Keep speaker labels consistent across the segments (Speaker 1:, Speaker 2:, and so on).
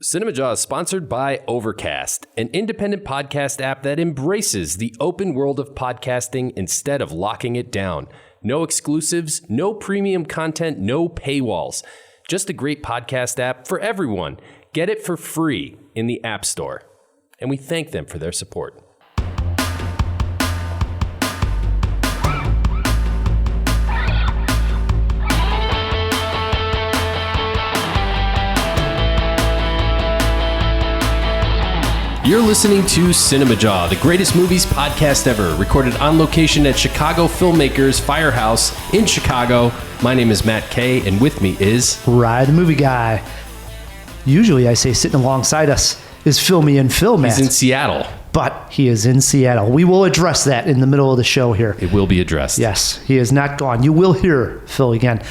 Speaker 1: Cinemajaw is sponsored by Overcast, an independent podcast app that embraces the open world of podcasting instead of locking it down. No exclusives, no premium content, no paywalls. Just a great podcast app for everyone. Get it for free in the App Store. And we thank them for their support. You're listening to Cinemajaw, the greatest movies podcast ever, recorded on location at Chicago Filmmakers Firehouse in Chicago. My name is Matt Kay, and with me is...
Speaker 2: Rye, the movie guy. Usually I say sitting alongside us is Filmy and Phil, Matt.
Speaker 1: He's in Seattle.
Speaker 2: But he is in Seattle. We will address that in the middle of the show here.
Speaker 1: It will be addressed.
Speaker 2: Yes, he is not gone. You will hear Phil again.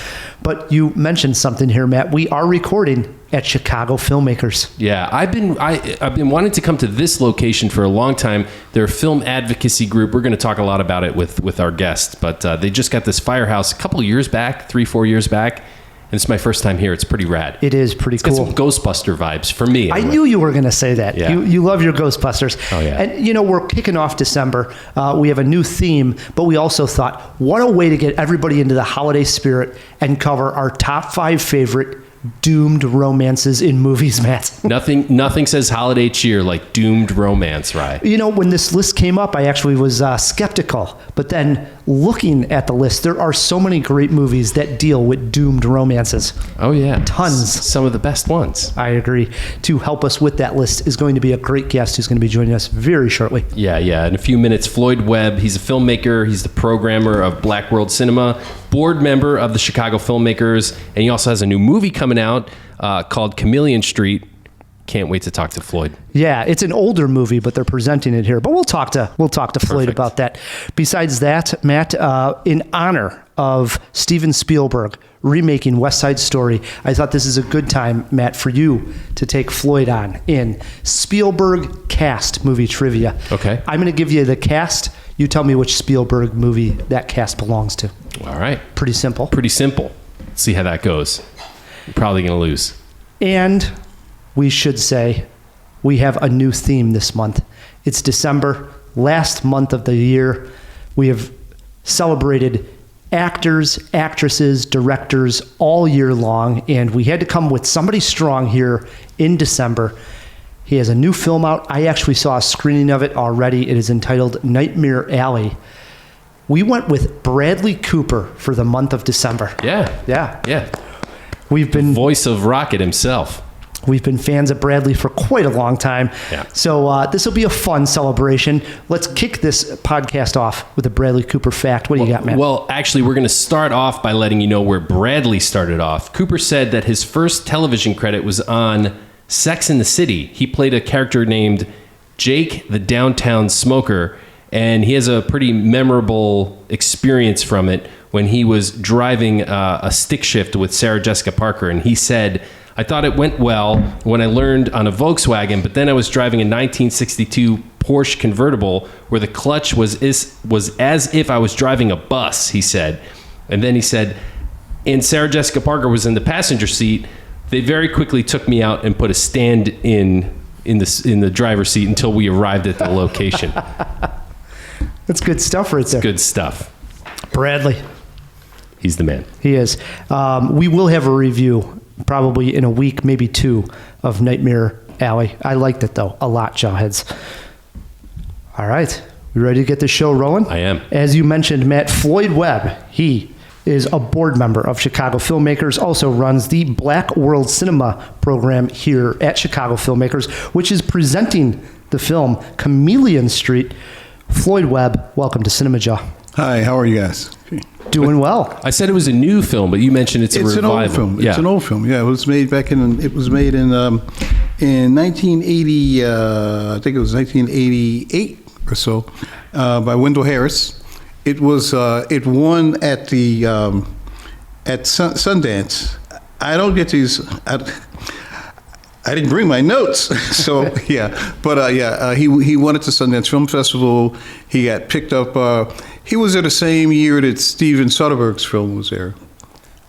Speaker 2: But you mentioned something here, Matt. We are recording at Chicago Filmmakers.
Speaker 1: Yeah, I've been wanting to come to this location for a long time. They're a film advocacy group. We're going to talk a lot about it with our guest, but they just got this firehouse a couple of years back, 3-4 years back. And it's my first time here. It's pretty rad.
Speaker 2: It is pretty
Speaker 1: It's
Speaker 2: cool.
Speaker 1: got some Ghostbuster vibes for me.
Speaker 2: Anyway. I knew you were going to say that.
Speaker 1: Yeah.
Speaker 2: You love your Ghostbusters.
Speaker 1: Oh, yeah.
Speaker 2: And, you know, we're kicking off December. We have a new theme, but we also thought, what a way to get everybody into the holiday spirit and cover our top 5 favorite doomed romances in movies, Matt.
Speaker 1: Nothing says holiday cheer like doomed romance, right?
Speaker 2: You know, when this list came up, I actually was skeptical. But then looking at the list, there are so many great movies that deal with doomed romances.
Speaker 1: Oh, yeah.
Speaker 2: Tons.
Speaker 1: Some of the best ones.
Speaker 2: I agree. To help us with that list is going to be a great guest who's going to be joining us very shortly.
Speaker 1: Yeah. In a few minutes, Floyd Webb. He's a filmmaker. He's the programmer of Black World Cinema, board member of the Chicago Filmmakers, and he also has a new movie coming out called Chameleon Street. Can't wait to talk to Floyd.
Speaker 2: Yeah, it's an older movie, but they're presenting it here. But we'll talk to Floyd about that. Besides that, Matt, in honor of Steven Spielberg remaking West Side Story, I thought this is a good time, Matt, for you to take Floyd on in Spielberg cast movie trivia.
Speaker 1: Okay.
Speaker 2: I'm going to give you the cast. You tell me which Spielberg movie that cast belongs to.
Speaker 1: All right.
Speaker 2: Pretty simple.
Speaker 1: Let's see how that goes. You're probably going to lose.
Speaker 2: And we should say we have a new theme this month. It's December, last month of the year. We have celebrated actors, actresses, directors all year long, and we had to come with somebody strong here in December. He has a new film out. I actually saw a screening of it already. It is entitled Nightmare Alley. We went with Bradley Cooper for the month of December.
Speaker 1: Yeah.
Speaker 2: We've been
Speaker 1: voice of Rocket himself.
Speaker 2: We've been fans of Bradley for quite a long time.
Speaker 1: Yeah.
Speaker 2: So this will be a fun celebration. Let's kick this podcast off with a Bradley Cooper fact. What do you got, man?
Speaker 1: Well, actually, we're going to start off by letting you know where Bradley started off. Cooper said that his first television credit was on Sex and the City. He played a character named Jake the Downtown Smoker, and he has a pretty memorable experience from it when he was driving a stick shift with Sarah Jessica Parker, and he said, I thought it went well when I learned on a Volkswagen, but then I was driving a 1962 Porsche convertible where the clutch was as if I was driving a bus, he said. And then he said, and Sarah Jessica Parker was in the passenger seat. They very quickly took me out and put a stand in the driver's seat until we arrived at the location.
Speaker 2: That's good stuff right there.
Speaker 1: Good stuff.
Speaker 2: Bradley.
Speaker 1: He's the man.
Speaker 2: He is. We will have a review probably in a week, maybe 2, of Nightmare Alley. I liked it, though, a lot, Jawheads. All right. We ready to get the show rolling?
Speaker 1: I am.
Speaker 2: As you mentioned, Matt, Floyd Webb, he is a board member of Chicago Filmmakers, also runs the Black World Cinema program here at Chicago Filmmakers, which is presenting the film Chameleon Street. Floyd Webb, welcome to Cinemajaw.
Speaker 3: Hi, how are you guys?
Speaker 2: Doing well.
Speaker 1: I said it was a new film, but you mentioned it's a revival.
Speaker 3: An old film. It's an old film. Yeah, it was made in 1980. I think it was 1988 or so, by Wendell Harris. It was it won at the at Sundance. I don't get these. I didn't bring my notes, so yeah. But he won at the Sundance Film Festival. He got picked up. He was there the same year that Steven Soderbergh's film was there.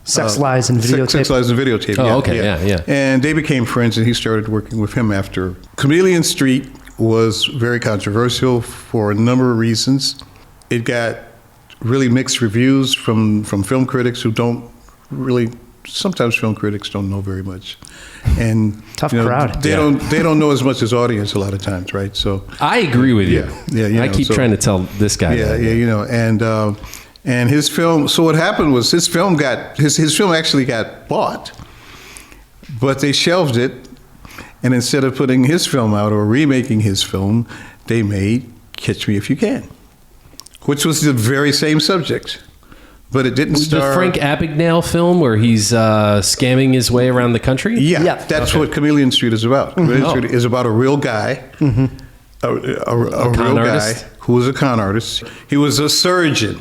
Speaker 2: Sex Lies and Videotape.
Speaker 3: Sex Lies and Videotape.
Speaker 1: Oh, okay, yeah.
Speaker 3: And they became friends, and he started working with him after. Chameleon Street was very controversial for a number of reasons. It got really mixed reviews from film critics who don't really. Sometimes film critics don't know very much, and
Speaker 2: tough crowd.
Speaker 3: They don't know as much as audience a lot of times, right? So
Speaker 1: I agree with you.
Speaker 3: Yeah.
Speaker 1: I keep trying to tell this guy.
Speaker 3: And his film. So what happened was his film actually got bought, but they shelved it, and instead of putting his film out or remaking his film, they made Catch Me If You Can, which was the very same subject. But it didn't star...
Speaker 1: The Frank Abagnale film where he's scamming his way around the country?
Speaker 2: Yeah.
Speaker 3: That's what Chameleon Street is about. Chameleon Street is about a real guy, a real guy who was a con artist. He was a surgeon.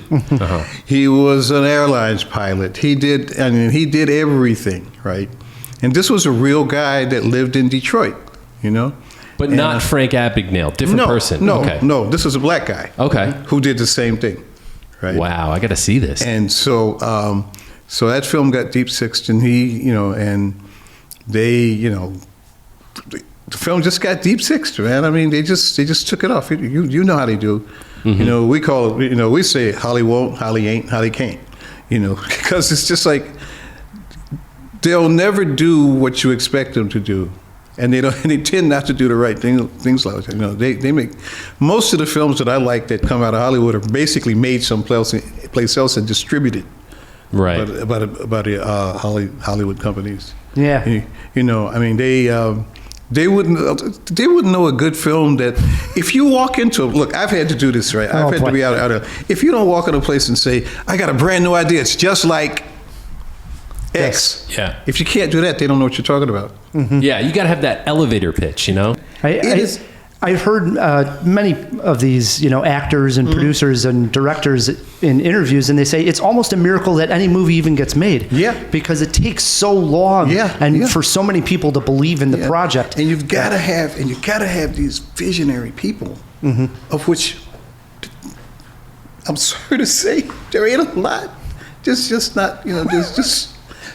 Speaker 3: He was an airlines pilot. He did everything, right? And this was a real guy that lived in Detroit,
Speaker 1: But not Frank Abagnale, different person.
Speaker 3: No, this is a black guy.
Speaker 1: Okay.
Speaker 3: Who did the same thing. Right.
Speaker 1: Wow, I got to see this.
Speaker 3: And so, so that film got deep sixed, and the film just got deep sixed, man. I mean, they just took it off. You know how they do. We call it. We say Holly won't, Holly ain't, Holly can't. Because it's just like they'll never do what you expect them to do. And they tend not to do the right things like that. They make most of the films that I like that come out of Hollywood are basically made someplace else and distributed,
Speaker 1: right?
Speaker 3: By the Hollywood companies.
Speaker 2: Yeah.
Speaker 3: I mean they wouldn't know a good film that if you walk into look, I've had to do this, right? I've had to be out there. If you don't walk in a place and say, I got a brand new idea, it's just like X.
Speaker 1: Yeah.
Speaker 3: If you can't do that, they don't know what you're talking about.
Speaker 1: Yeah, you got to have that elevator pitch,
Speaker 2: I've heard many of these, actors and producers and directors in interviews, and they say it's almost a miracle that any movie even gets made.
Speaker 3: Yeah.
Speaker 2: Because it takes so long, for so many people to believe in the project.
Speaker 3: And you've got to have these visionary people, of which I'm sorry to say there ain't a lot. There's just not,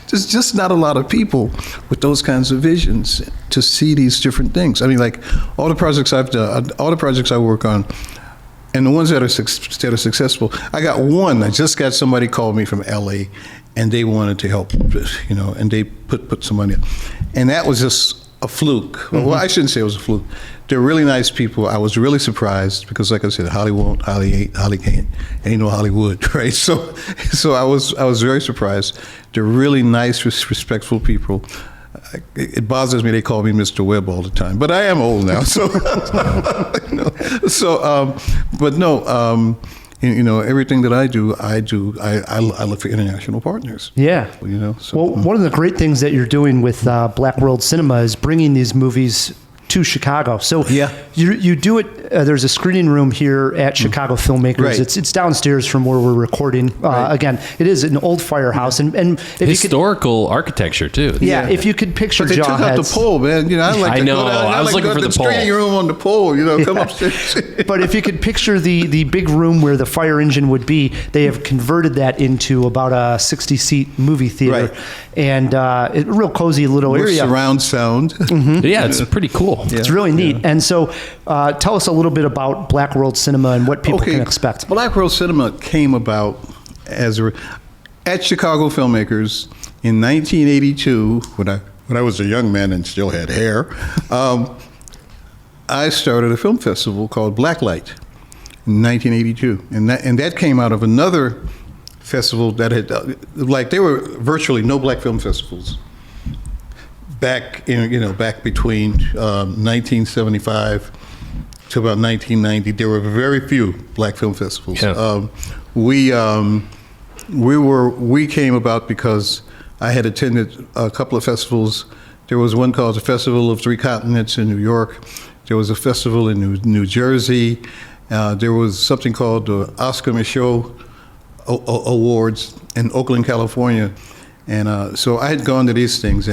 Speaker 3: there's just not a lot of people with those kinds of visions to see these different things. I mean, like all the projects I've done, all the projects I work on, and the ones that are successful. I got one. I just got somebody called me from L.A. and they wanted to help, and they put some money in. And that was just a fluke. Well, I shouldn't say it was a fluke. They're really nice people. I was really surprised because, like I said, Holly won't, Holly ain't, Holly can't, and Hollywood, right? So I was very surprised. They're really nice, respectful people. It bothers me they call me Mr. Webb all the time, but I am old now, so everything that I do, I look for international partners.
Speaker 2: Yeah. Well, one of the great things that you're doing with Black World Cinema is bringing these movies to Chicago. So you do it. There's a screening room here at Chicago Filmmakers.
Speaker 3: Right.
Speaker 2: It's downstairs from where we're recording. Again, it is an old firehouse, and if
Speaker 1: historical architecture too.
Speaker 2: Yeah, if you could picture
Speaker 3: but they took out the pole, man.
Speaker 1: I was looking for the pole.
Speaker 3: Screening room on the pole. Come upstairs.
Speaker 2: But if you could picture the big room where the fire engine would be, they have converted that into about a 60-seat movie theater, and a real cozy little area.
Speaker 3: Surround sound.
Speaker 1: Yeah, it's pretty cool.
Speaker 2: Yeah. It's really neat. And so tell us a little bit about Black World Cinema and what people can expect.
Speaker 3: Black World Cinema came about at Chicago Filmmakers in 1982 when I was a young man and still had hair. I started a film festival called Blacklight in 1982, and that came out of another festival that had there were virtually no black film festivals back between 1975 to about 1990. There were very few black film festivals. Yeah. We came about because I had attended a couple of festivals. There was one called the Festival of Three Continents in New York. There was a festival in New Jersey. There was something called the Oscar Michaud Awards in Oakland, California. And so I had gone to these things.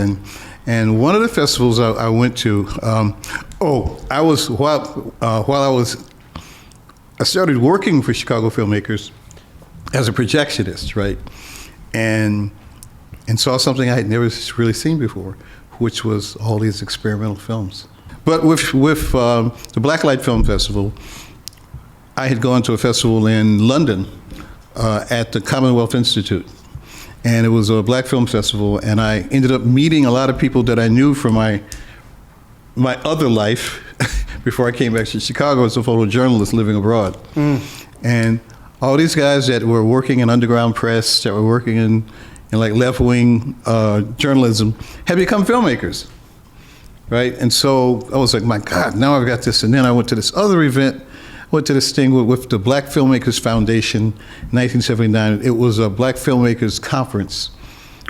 Speaker 3: And one of the festivals I went to, I started working for Chicago Filmmakers as a projectionist, right? And and saw something I had never really seen before, which was all these experimental films. But with the Blacklight Film Festival, I had gone to a festival in London at the Commonwealth Institute. And it was a black film festival, and I ended up meeting a lot of people that I knew from my other life before I came back to Chicago as a photojournalist living abroad. And all these guys that were working in underground press, that were working in like left-wing journalism, had become filmmakers, right? And so I was like, my God, now I've got this. And then I went to this other event, went to this thing with the Black Filmmakers Foundation in 1979. It was a Black Filmmakers Conference.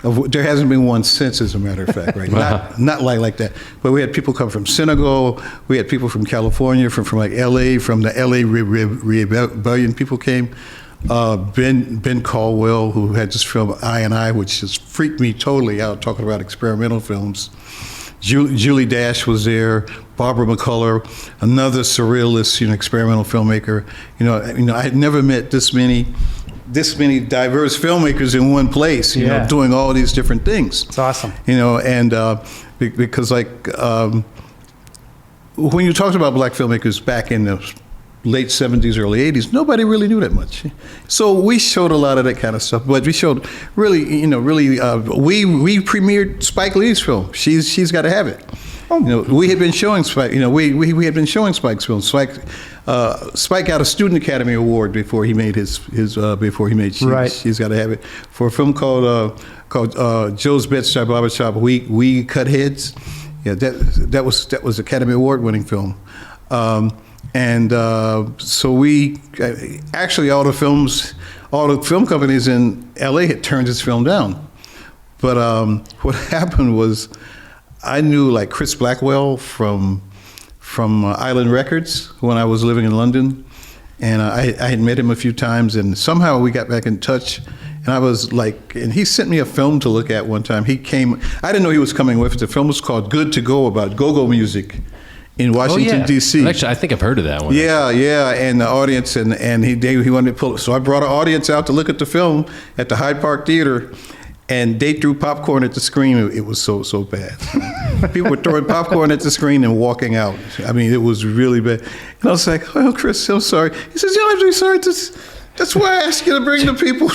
Speaker 3: There hasn't been one since, as a matter of fact, right? Not like that. But we had people come from Senegal. We had people from California, from like L.A., from the L.A. Rebellion. People came. Ben Caldwell, who had this film I and I, which just freaked me totally out, talking about experimental films. Julie Dash was there. Barbara McCullough, another surrealist, experimental filmmaker. I had never met this many diverse filmmakers in one place. Doing all these different things.
Speaker 2: It's awesome.
Speaker 3: Because when you talked about black filmmakers back in the late 70s, early 80s, nobody really knew that much. So we showed a lot of that kind of stuff, but we showed really, we premiered Spike Lee's film, She's Gotta Have It. We had been showing Spike, we had been showing Spike's film. Spike got a Student Academy Award before he made She's Gotta Have It, for a film called Joe's Bedside Barbershop, We Cut Heads. Yeah, that was Academy Award winning film. So we actually all the film companies in LA had turned this film down. But what happened was, I knew like Chris Blackwell from Island Records when I was living in London, and I had met him a few times, and somehow we got back in touch. And I was like, and he sent me a film to look at one time. He came, I didn't know he was coming with it. The film was called Good to Go, about go-go music in Washington, D.C.
Speaker 1: Actually, I think I've heard of that one.
Speaker 3: Yeah, and the audience, and he wanted to pull it. So I brought an audience out to look at the film at the Hyde Park Theater, and they threw popcorn at the screen. It was so bad. People were throwing popcorn at the screen and walking out. I mean, it was really bad. And I was like, oh, Chris, I'm sorry. He says, you don't have to be sorry. That's why I asked you to bring the people.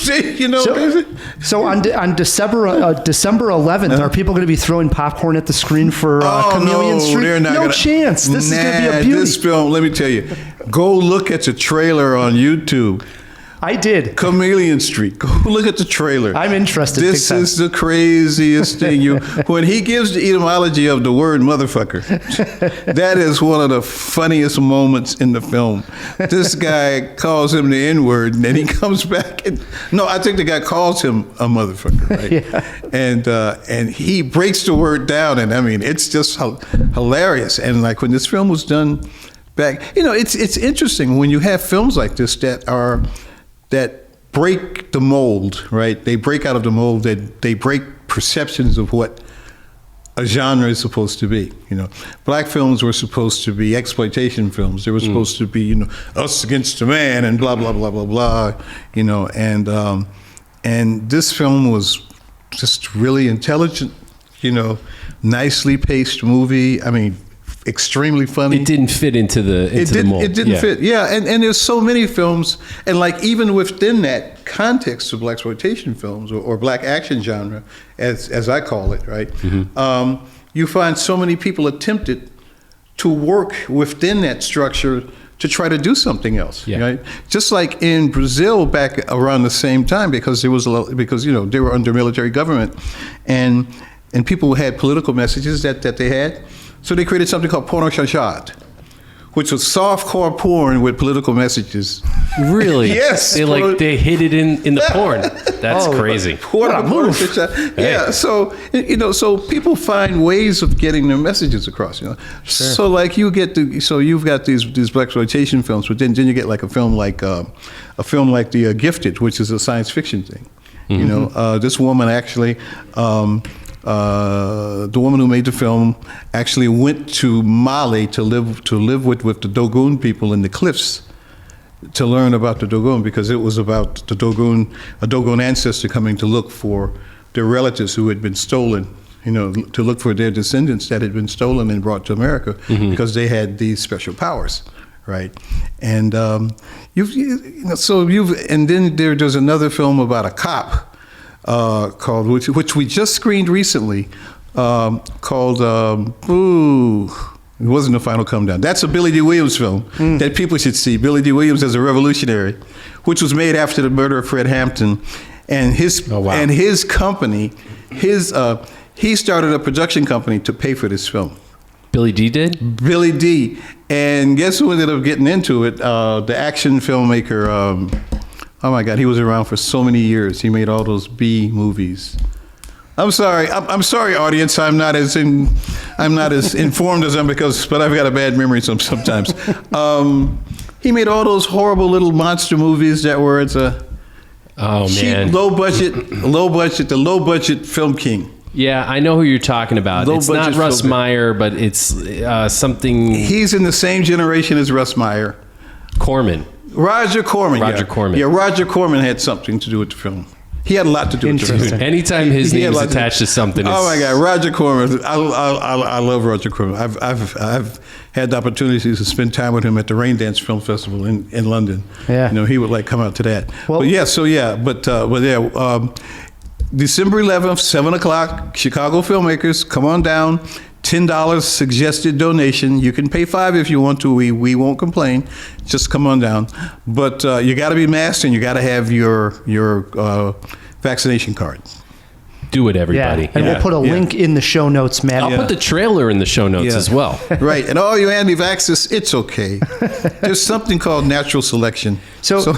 Speaker 2: So on December 11th, are people going to be throwing popcorn at the screen for Chameleon Street?
Speaker 3: They're not
Speaker 2: no chance. This is going to be a beauty.
Speaker 3: This film, let me tell you, go look at the trailer on YouTube.
Speaker 2: I did.
Speaker 3: Chameleon Street. Go look at the trailer.
Speaker 2: I'm interested.
Speaker 3: This is the craziest thing. When he gives the etymology of the word motherfucker, that is one of the funniest moments in the film. This guy calls him the N-word, and then he comes back and I think the guy calls him a motherfucker, right? Yeah. And he breaks the word down, and I mean, it's just hilarious. And like when this film was done back, it's interesting when you have films like this that break the mold, right? They break out of the mold, that they break perceptions of what a genre is supposed to be. Black films were supposed to be exploitation films. They were supposed to be, us against the man and blah, blah, blah, blah, blah, and this film was just really intelligent, nicely paced movie. I mean, extremely funny.
Speaker 1: It didn't fit into the mold.
Speaker 3: It didn't fit. Yeah, and there's so many films, and like even within that context of blaxploitation films or black action genre, as I call it, right? Mm-hmm. You find so many people attempted to work within that structure to try to do something else, right? Just like in Brazil back around the same time, because there was they were under military government, and people had political messages that they had. So they created something called porno chanchado, which was softcore porn with political messages.
Speaker 1: Really?
Speaker 3: Yes.
Speaker 1: They hid it in the porn. That's crazy.
Speaker 3: Porno chanchado. Yeah. So so people find ways of getting their messages across. Sure. So like you've got these blaxploitation films, but then you get like a film like The Gifted, which is a science fiction thing. Mm-hmm. This woman actually. The woman who made the film actually went to Mali to live with the Dogon people in the cliffs to learn about the Dogon, because it was about a Dogon ancestor coming to look for their relatives who had been stolen, to look for their descendants that had been stolen and brought to America because they had these special powers, right? And and then there's another film about a cop called which we just screened recently called it wasn't The Final Come Down. That's a Billy D. Williams film that people should see. Billy D. Williams as a revolutionary, which was made after the murder of Fred Hampton, and his company, he started a production company to pay for this film.
Speaker 1: Billy D did?
Speaker 3: Billy D. And guess who ended up getting into it? The action filmmaker. Oh my God, he was around for so many years. He made all those B movies. I'm sorry, audience. I'm not as informed as but I've got a bad memory sometimes. He made all those horrible little monster movies that were cheap, low budget film king.
Speaker 1: Yeah, I know who you're talking about. It's not Russ Meyer, but it's something.
Speaker 3: He's in the same generation as Russ Meyer. Roger Corman. Yeah, Roger Corman had something to do with the film. He had a lot to do with the film.
Speaker 1: Anytime his name is attached to something.
Speaker 3: Oh my God, Roger Corman. I love Roger Corman. I've had the opportunity to spend time with him at the Rain Dance Film Festival in London.
Speaker 2: Yeah.
Speaker 3: He would come out to that.
Speaker 2: Well,
Speaker 3: December 11th, 7 o'clock, Chicago Filmmakers, come on down. $10 suggested donation. You can pay $5 if you want to. We won't complain. Just come on down. But you got to be masked and you got to have your vaccination card.
Speaker 1: Do it, everybody.
Speaker 2: Yeah. And we'll put a link in the show notes, Matt.
Speaker 1: I'll put the trailer in the show notes as well.
Speaker 3: Right. And all you anti-vaxxers, it's okay. There's something called natural selection.
Speaker 2: So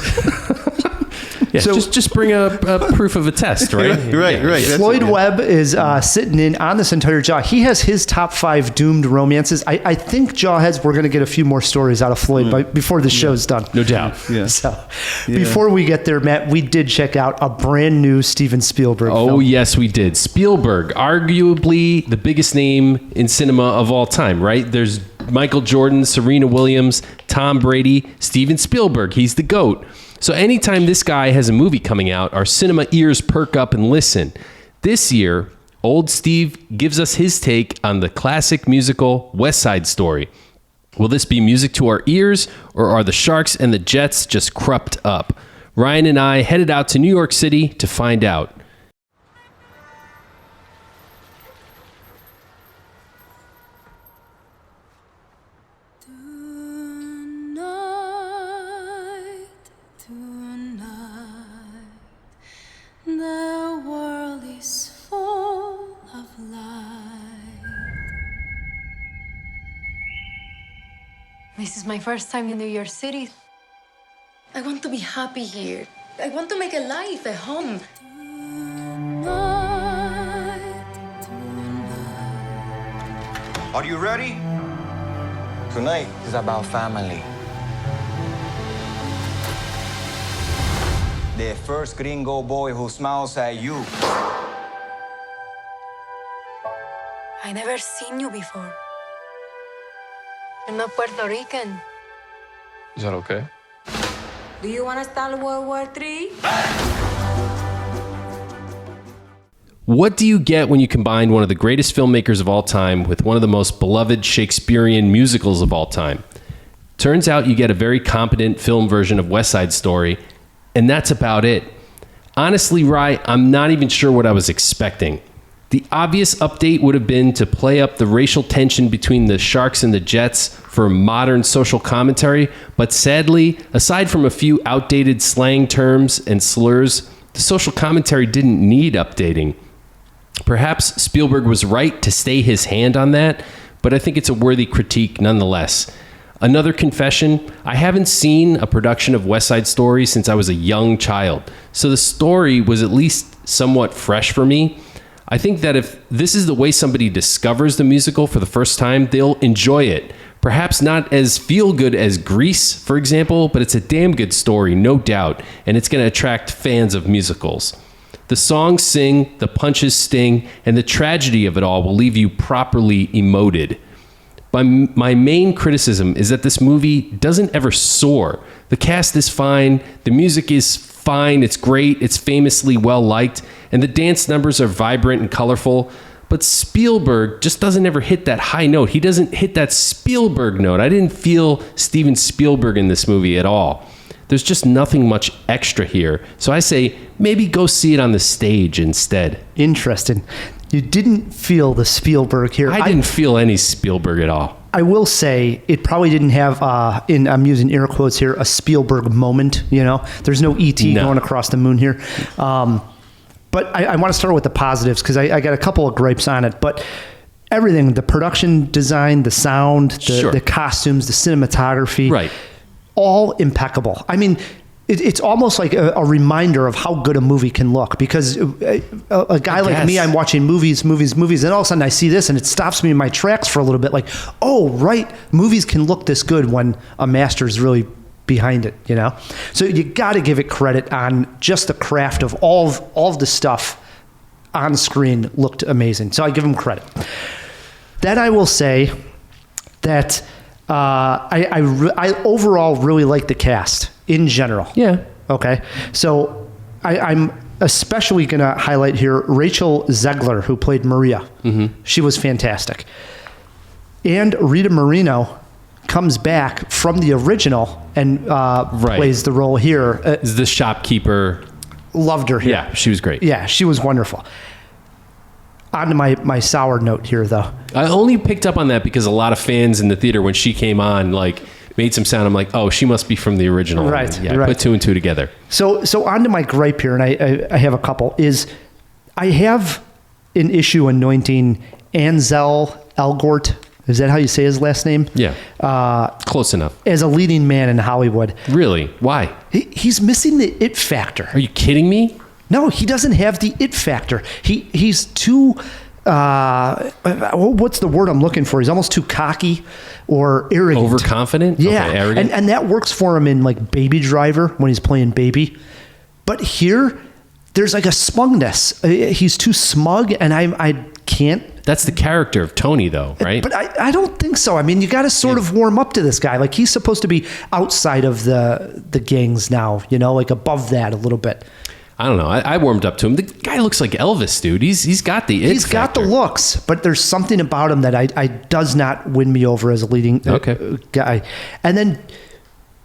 Speaker 1: just bring a proof of a test, right?
Speaker 3: Right.
Speaker 2: Floyd Webb is sitting in on this entire Jaw. He has his top 5 doomed romances. I think Jawheads, we're going to get a few more stories out of Floyd before the show's done.
Speaker 1: No doubt.
Speaker 3: Yeah.
Speaker 2: So before we get there, Matt, we did check out a brand new Steven Spielberg film.
Speaker 1: Oh, yes, we did. Spielberg, arguably the biggest name in cinema of all time, right? There's Michael Jordan, Serena Williams, Tom Brady, Steven Spielberg. He's the GOAT. So anytime this guy has a movie coming out, our cinema ears perk up and listen. This year, old Steve gives us his take on the classic musical West Side Story. Will this be music to our ears, or are the Sharks and the Jets just crupped up? Ryan and I headed out to New York City to find out.
Speaker 4: The world is full of light. This is my first time in New York City. I want to be happy here. I want to make a life, a home.
Speaker 5: Are you ready? Tonight is about family. The first gringo boy who smiles at you.
Speaker 4: I never seen you before. You're not Puerto Rican.
Speaker 6: Is that okay?
Speaker 4: Do you want to start World War III?
Speaker 1: What do you get when you combine one of the greatest filmmakers of all time with one of the most beloved Shakespearean musicals of all time? Turns out you get a very competent film version of West Side Story, and that's about it. Honestly, Rye, I'm not even sure what I was expecting. The obvious update would have been to play up the racial tension between the Sharks and the Jets for modern social commentary, but sadly, aside from a few outdated slang terms and slurs, the social commentary didn't need updating. Perhaps Spielberg was right to stay his hand on that, but I think it's a worthy critique nonetheless. Another confession, I haven't seen a production of West Side Story since I was a young child, so the story was at least somewhat fresh for me. I think that if this is the way somebody discovers the musical for the first time, they'll enjoy it. Perhaps not as feel-good as Grease, for example, but it's a damn good story, no doubt, and it's going to attract fans of musicals. The songs sing, the punches sting, and the tragedy of it all will leave you properly emoted. My main criticism is that this movie doesn't ever soar. The cast is fine, the music is fine, it's great, it's famously well liked, and the dance numbers are vibrant and colorful. But Spielberg just doesn't ever hit that high note. He doesn't hit that Spielberg note. I didn't feel Steven Spielberg in this movie at all. There's just nothing much extra here. So I say maybe go see it on the stage instead.
Speaker 2: Interesting. You didn't feel the Spielberg here.
Speaker 1: I didn't feel any Spielberg at all.
Speaker 2: I will say it probably didn't have, I'm using air quotes here, a Spielberg moment. There's no E.T. going across the moon here. But I want to start with the positives because I got a couple of gripes on it. But everything, the production design, the sound, the costumes, the cinematography,
Speaker 1: right,
Speaker 2: all impeccable. I mean, it's almost like a reminder of how good a movie can look, because a guy like me, I'm watching movies, and all of a sudden I see this and it stops me in my tracks for a little bit, like, oh, right, movies can look this good when a master is really behind it, So you got to give it credit on just the craft of all of the stuff on screen looked amazing. So I give him credit. Then I will say that I overall really like the cast in general.
Speaker 1: Yeah.
Speaker 2: Okay. So I'm especially going to highlight here Rachel Zegler, who played Maria. Mm-hmm. She was fantastic. And Rita Moreno comes back from the original and plays the role here.
Speaker 1: Is the shopkeeper.
Speaker 2: Loved her here.
Speaker 1: Yeah, she was great.
Speaker 2: Yeah, she was wonderful. On to my sour note here, though.
Speaker 1: I only picked up on that because a lot of fans in the theater, when she came on, made some sound. I'm like, oh, she must be from the original.
Speaker 2: Right.
Speaker 1: Yeah, right. Put two and two together.
Speaker 2: So on to my gripe here, and I have a couple, is I have an issue anointing Ansel Elgort. Is that how you say his last name?
Speaker 1: Yeah. Close enough.
Speaker 2: As a leading man in Hollywood.
Speaker 1: Really? Why?
Speaker 2: He's missing the it factor.
Speaker 1: Are you kidding me?
Speaker 2: No, he doesn't have the it factor. He's too, what's the word I'm looking for? He's almost too cocky or arrogant.
Speaker 1: Overconfident?
Speaker 2: Yeah.
Speaker 1: Okay, arrogant.
Speaker 2: And that works for him in like Baby Driver when he's playing Baby. But here, there's like a smugness. He's too smug, and I can't.
Speaker 1: That's the character of Tony, though, right?
Speaker 2: But I don't think so. I mean, you got to sort of warm up to this guy. Like, he's supposed to be outside of the gangs now, like above that a little bit.
Speaker 1: I don't know. I warmed up to him. The guy looks like Elvis, dude. He's got the it
Speaker 2: He's got
Speaker 1: factor.
Speaker 2: the looks, but there's something about him that I does not win me over as a leading guy. And then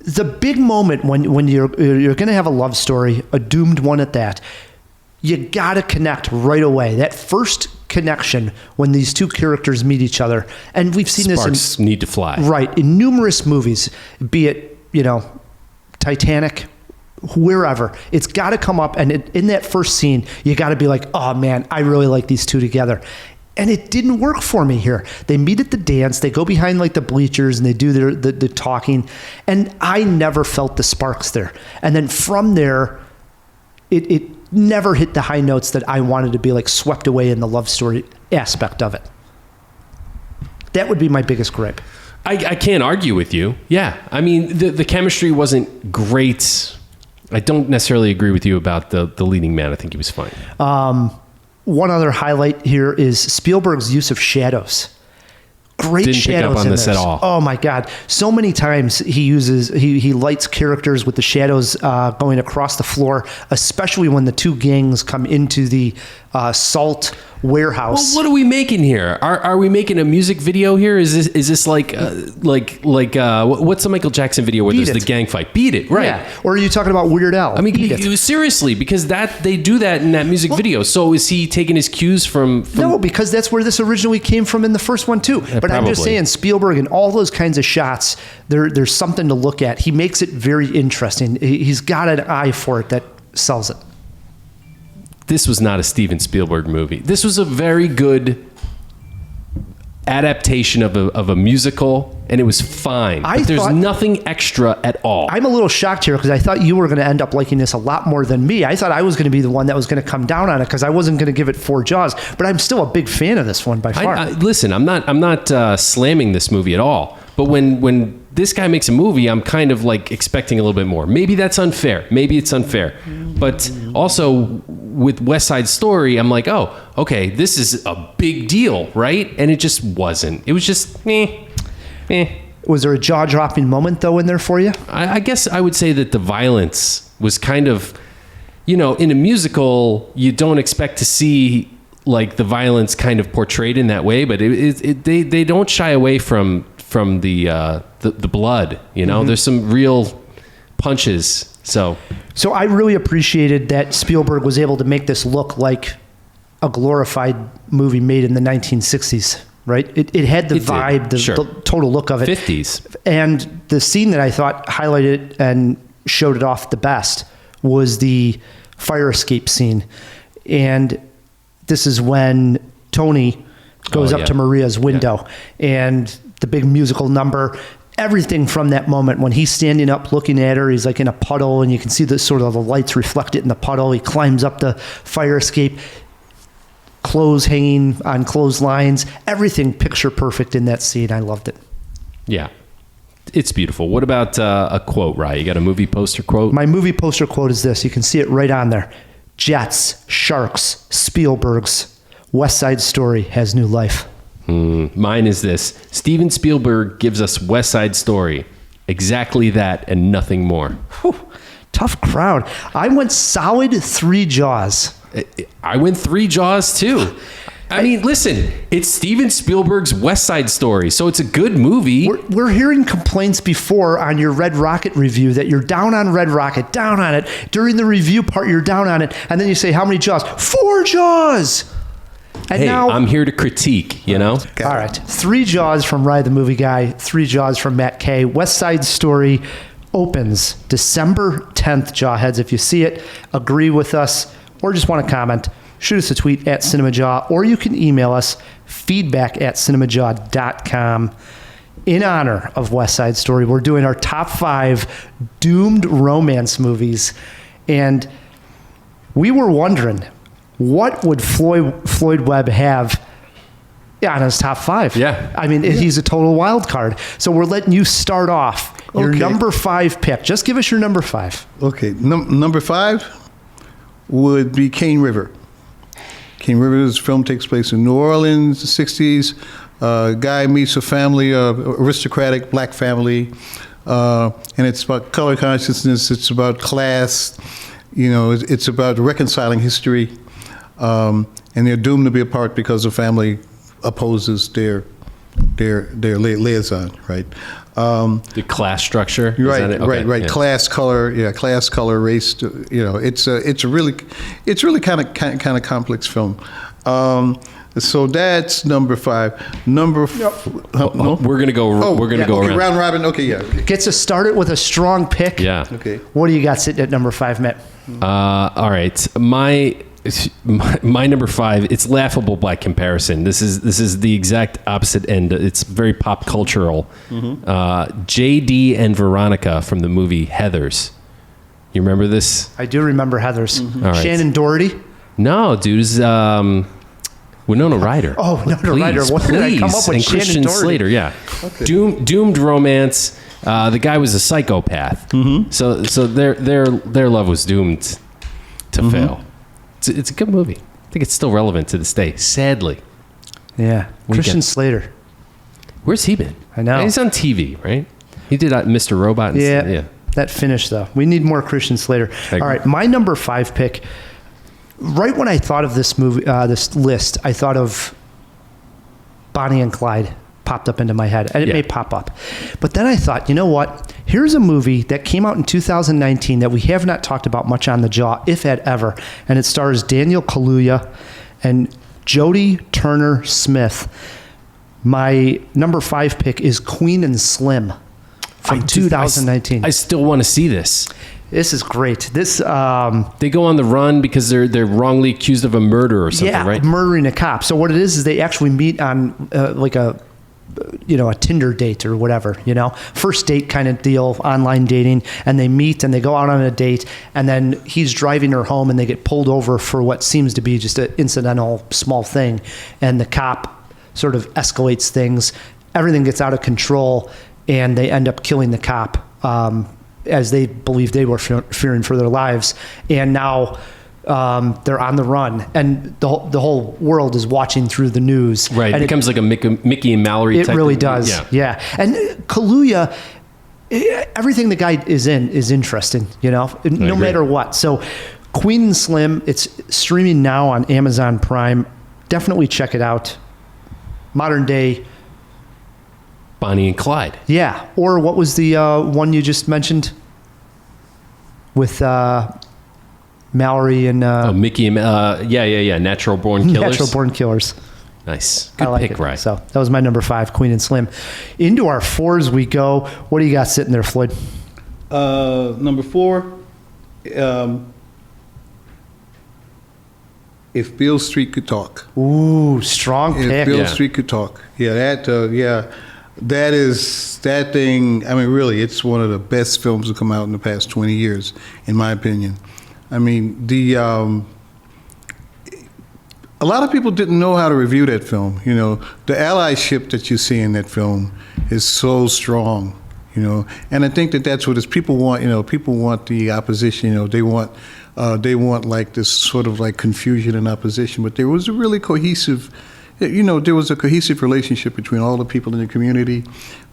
Speaker 2: the big moment when you're going to have a love story, a doomed one at that, you got to connect right away. That first connection when these two characters meet each other, and we've seen
Speaker 1: Sparks need to fly.
Speaker 2: Right, in numerous movies, be it, Titanic, wherever, it's got to come up, and in that first scene, you got to be like, oh man, I really like these two together. And it didn't work for me here. They meet at the dance, they go behind like the bleachers, and they do the talking, and I never felt the sparks there. And then from there, it never hit the high notes that I wanted to be like swept away in the love story aspect of it. That would be my biggest gripe.
Speaker 1: I can't argue with you. Yeah. I mean, the chemistry wasn't great. I don't necessarily agree with you about the leading man. I think he was fine.
Speaker 2: One other highlight here is Spielberg's use of shadows. Great
Speaker 1: Didn't
Speaker 2: shadows
Speaker 1: pick up on
Speaker 2: in
Speaker 1: this at all.
Speaker 2: Oh my God. So many times he lights characters with the shadows going across the floor, especially when the two gangs come into the salt warehouse.
Speaker 1: Well, what are we making here? Are we making a music video here? Is this like what's the Michael Jackson video where there's the gang fight? Beat It, right?
Speaker 2: Yeah. Or are you talking about Weird Al?
Speaker 1: I mean, seriously, because they do that in that music video. So is he taking his cues from?
Speaker 2: No, because that's where this originally came from in the first one too. But I'm just saying, Spielberg and all those kinds of shots, there's something to look at. He makes it very interesting. He's got an eye for it that sells it.
Speaker 1: This was not a Steven Spielberg movie. This was a very good adaptation of a musical, and it was fine. But there's nothing extra at all.
Speaker 2: I'm a little shocked here because I thought you were going to end up liking this a lot more than me. I thought I was going to be the one that was going to come down on it because I wasn't going to give it 4 jaws. But I'm still a big fan of this one by far.
Speaker 1: Listen, I'm not slamming this movie at all. But when this guy makes a movie, I'm kind of like expecting a little bit more. Maybe that's unfair. Maybe it's unfair. But also with West Side Story, I'm like, oh, okay, this is a big deal, right? And it just wasn't. It was just meh.
Speaker 2: Was there a jaw-dropping moment, though, in there for you?
Speaker 1: I guess I would say that the violence was kind of... you know, in a musical, you don't expect to see like the violence kind of portrayed in that way, but they don't shy away from the blood. You know, there's some real punches. So
Speaker 2: I really appreciated that Spielberg was able to make this look like a glorified movie made in the 1960s. Right? It had the vibe, the total look of it.
Speaker 1: 50s.
Speaker 2: And the scene that I thought highlighted and showed it off the best was the fire escape scene. And this is when Tony goes up to Maria's window and the big musical number, everything from that moment when he's standing up looking at her, he's like in a puddle and you can see the sort of the lights reflected in the puddle. He climbs up the fire escape, clothes hanging on clotheslines, everything picture perfect in that scene. I loved it.
Speaker 1: Yeah. It's beautiful. What about a quote, Rye? You got a movie poster quote?
Speaker 2: My movie poster quote is this. You can see it right on there. Jets, Sharks, Spielberg's West Side Story has new life.
Speaker 1: Mine is this. Steven Spielberg gives us West Side Story. Exactly that and nothing more.
Speaker 2: Whew, tough crowd. I went solid 3 Jaws.
Speaker 1: I went 3 Jaws too. I mean, listen, it's Steven Spielberg's West Side Story, so it's a good movie.
Speaker 2: We're hearing complaints before on your Red Rocket review that you're down on Red Rocket, down on it. During the review part, you're down on it, and then you say, how many Jaws? 4 Jaws! And
Speaker 1: hey,
Speaker 2: now,
Speaker 1: I'm here to critique, you know?
Speaker 2: All right, 3 Jaws from Rye the Movie Guy, 3 Jaws from Matt Kay. West Side Story opens December 10th, Jawheads. If you see it, agree with us, or just want to comment, shoot us a tweet at Cinemajaw, or you can email us feedback@cinemajaw.com. In honor of West Side Story, we're doing our top 5 doomed romance movies. And we were wondering, what would Floyd Webb have on his top 5?
Speaker 1: Yeah.
Speaker 2: I mean, he's a total wild card. So we're letting you start off. Your number 5 pick. Just give us your number 5.
Speaker 3: Okay. Number 5 would be Cane River. Cane River's film takes place in New Orleans, the 60s. Guy meets a family, aristocratic black family, and it's about color consciousness. It's about class. You know, it's about reconciling history, and they're doomed to be apart because the family opposes their liaison. Right.
Speaker 1: The class structure.
Speaker 3: Right,
Speaker 1: Okay.
Speaker 3: right.
Speaker 1: Yeah.
Speaker 3: Class, color, race. You know, it's a really kind of complex film. So that's number 5. No,
Speaker 1: We're gonna go. We're gonna go around.
Speaker 3: round robin. Okay, yeah.
Speaker 2: Gets us started with a strong pick.
Speaker 1: Yeah.
Speaker 3: Okay.
Speaker 2: What do you got sitting at number 5, Matt?
Speaker 1: All right. My number 5. It's laughable by comparison. This is the exact opposite end. It's very pop cultural. JD and Veronica from the movie Heathers. You remember this?
Speaker 2: I do remember Heathers.
Speaker 1: All right.
Speaker 2: Shannon Doherty.
Speaker 1: No, dude. It's Winona Ryder.
Speaker 2: Oh, Winona Ryder. What did I come up with?
Speaker 1: And
Speaker 2: Shannon
Speaker 1: Christian
Speaker 2: Doherty.
Speaker 1: Slater. Yeah.
Speaker 3: Okay.
Speaker 1: Doomed romance. The guy was a psychopath. So their love was doomed to fail. It's a good movie. I think it's still relevant to this day. Sadly.
Speaker 2: Yeah. Christian Slater.
Speaker 1: Where's he been?
Speaker 2: I know.
Speaker 1: He's on TV, right? He did Mr. Robot. And
Speaker 2: Yeah. That finish, though. We need more Christian Slater.
Speaker 1: I agree.
Speaker 2: All right. My number 5 pick. Right when I thought of this movie, this list, I thought of Bonnie and Clyde popped up into my head, and it may pop up. But then I thought, you know what? Here's a movie that came out in 2019 that we have not talked about much on the Jaw, if at ever, and it stars Daniel Kaluuya and Jodie Turner-Smith. My number 5 pick is Queen and Slim from 2019.
Speaker 1: I still want to see this.
Speaker 2: This is great. This
Speaker 1: They go on the run because they're wrongly accused of a murder or something, right?
Speaker 2: murdering a cop. So what it is they actually meet on like a Tinder date or whatever, first date kind of deal, online dating, and they meet and they go out on a date, and then he's driving her home and they get pulled over for what seems to be just an incidental small thing, and the cop sort of escalates things. Everything gets out of control, and they end up killing the cop. As they believe they were fearing for their lives. And now they're on the run. And the whole world is watching through the news.
Speaker 1: Right.
Speaker 2: And
Speaker 1: it becomes like a Mickey and Mallory type.
Speaker 2: It really
Speaker 1: of,
Speaker 2: does. Yeah. And Kaluuya, everything the guy is in is interesting, no matter what. So Queen and Slim, it's streaming now on Amazon Prime. Definitely check it out. Modern day.
Speaker 1: Bonnie and Clyde.
Speaker 2: Yeah. Or what was the one you just mentioned? With Mallory and...
Speaker 1: Mickey and... yeah. Natural Born Killers.
Speaker 2: Natural Born Killers.
Speaker 1: Nice.
Speaker 2: I
Speaker 1: Good
Speaker 2: like
Speaker 1: pick,
Speaker 2: it.
Speaker 1: Ryan.
Speaker 2: So that was my number 5, Queen and Slim. Into our 4s we go. What do you got sitting there, Floyd?
Speaker 3: Number 4, If Beale Street Could Talk.
Speaker 2: Ooh, strong pick.
Speaker 3: If Beale
Speaker 1: Yeah.
Speaker 3: Street Could Talk. Yeah, that thing, I mean, really, it's one of the best films to come out in the past 20 years, in my opinion. I mean, a lot of people didn't know how to review that film. You know, the allyship that you see in that film is so strong, you know, and I think that's what people want. You know, people want the opposition. You know, they want like this sort of like confusion and opposition, but there was a really cohesive, you know, there was a cohesive relationship between all the people in the community,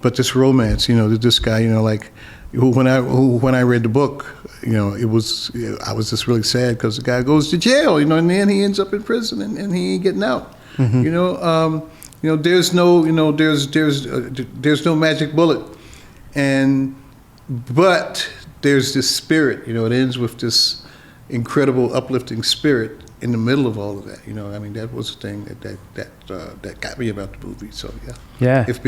Speaker 3: but this romance, you know, this guy, you know, like when I read the book, you know, I was just really sad because the guy goes to jail, you know, and then he ends up in prison and he ain't getting out. Mm-hmm. You know, there's no magic bullet, but there's this spirit. You know, it ends with this incredible uplifting spirit in the middle of all of that. You know, I mean, that was the thing that got me about the movie. So
Speaker 2: Yeah.
Speaker 3: If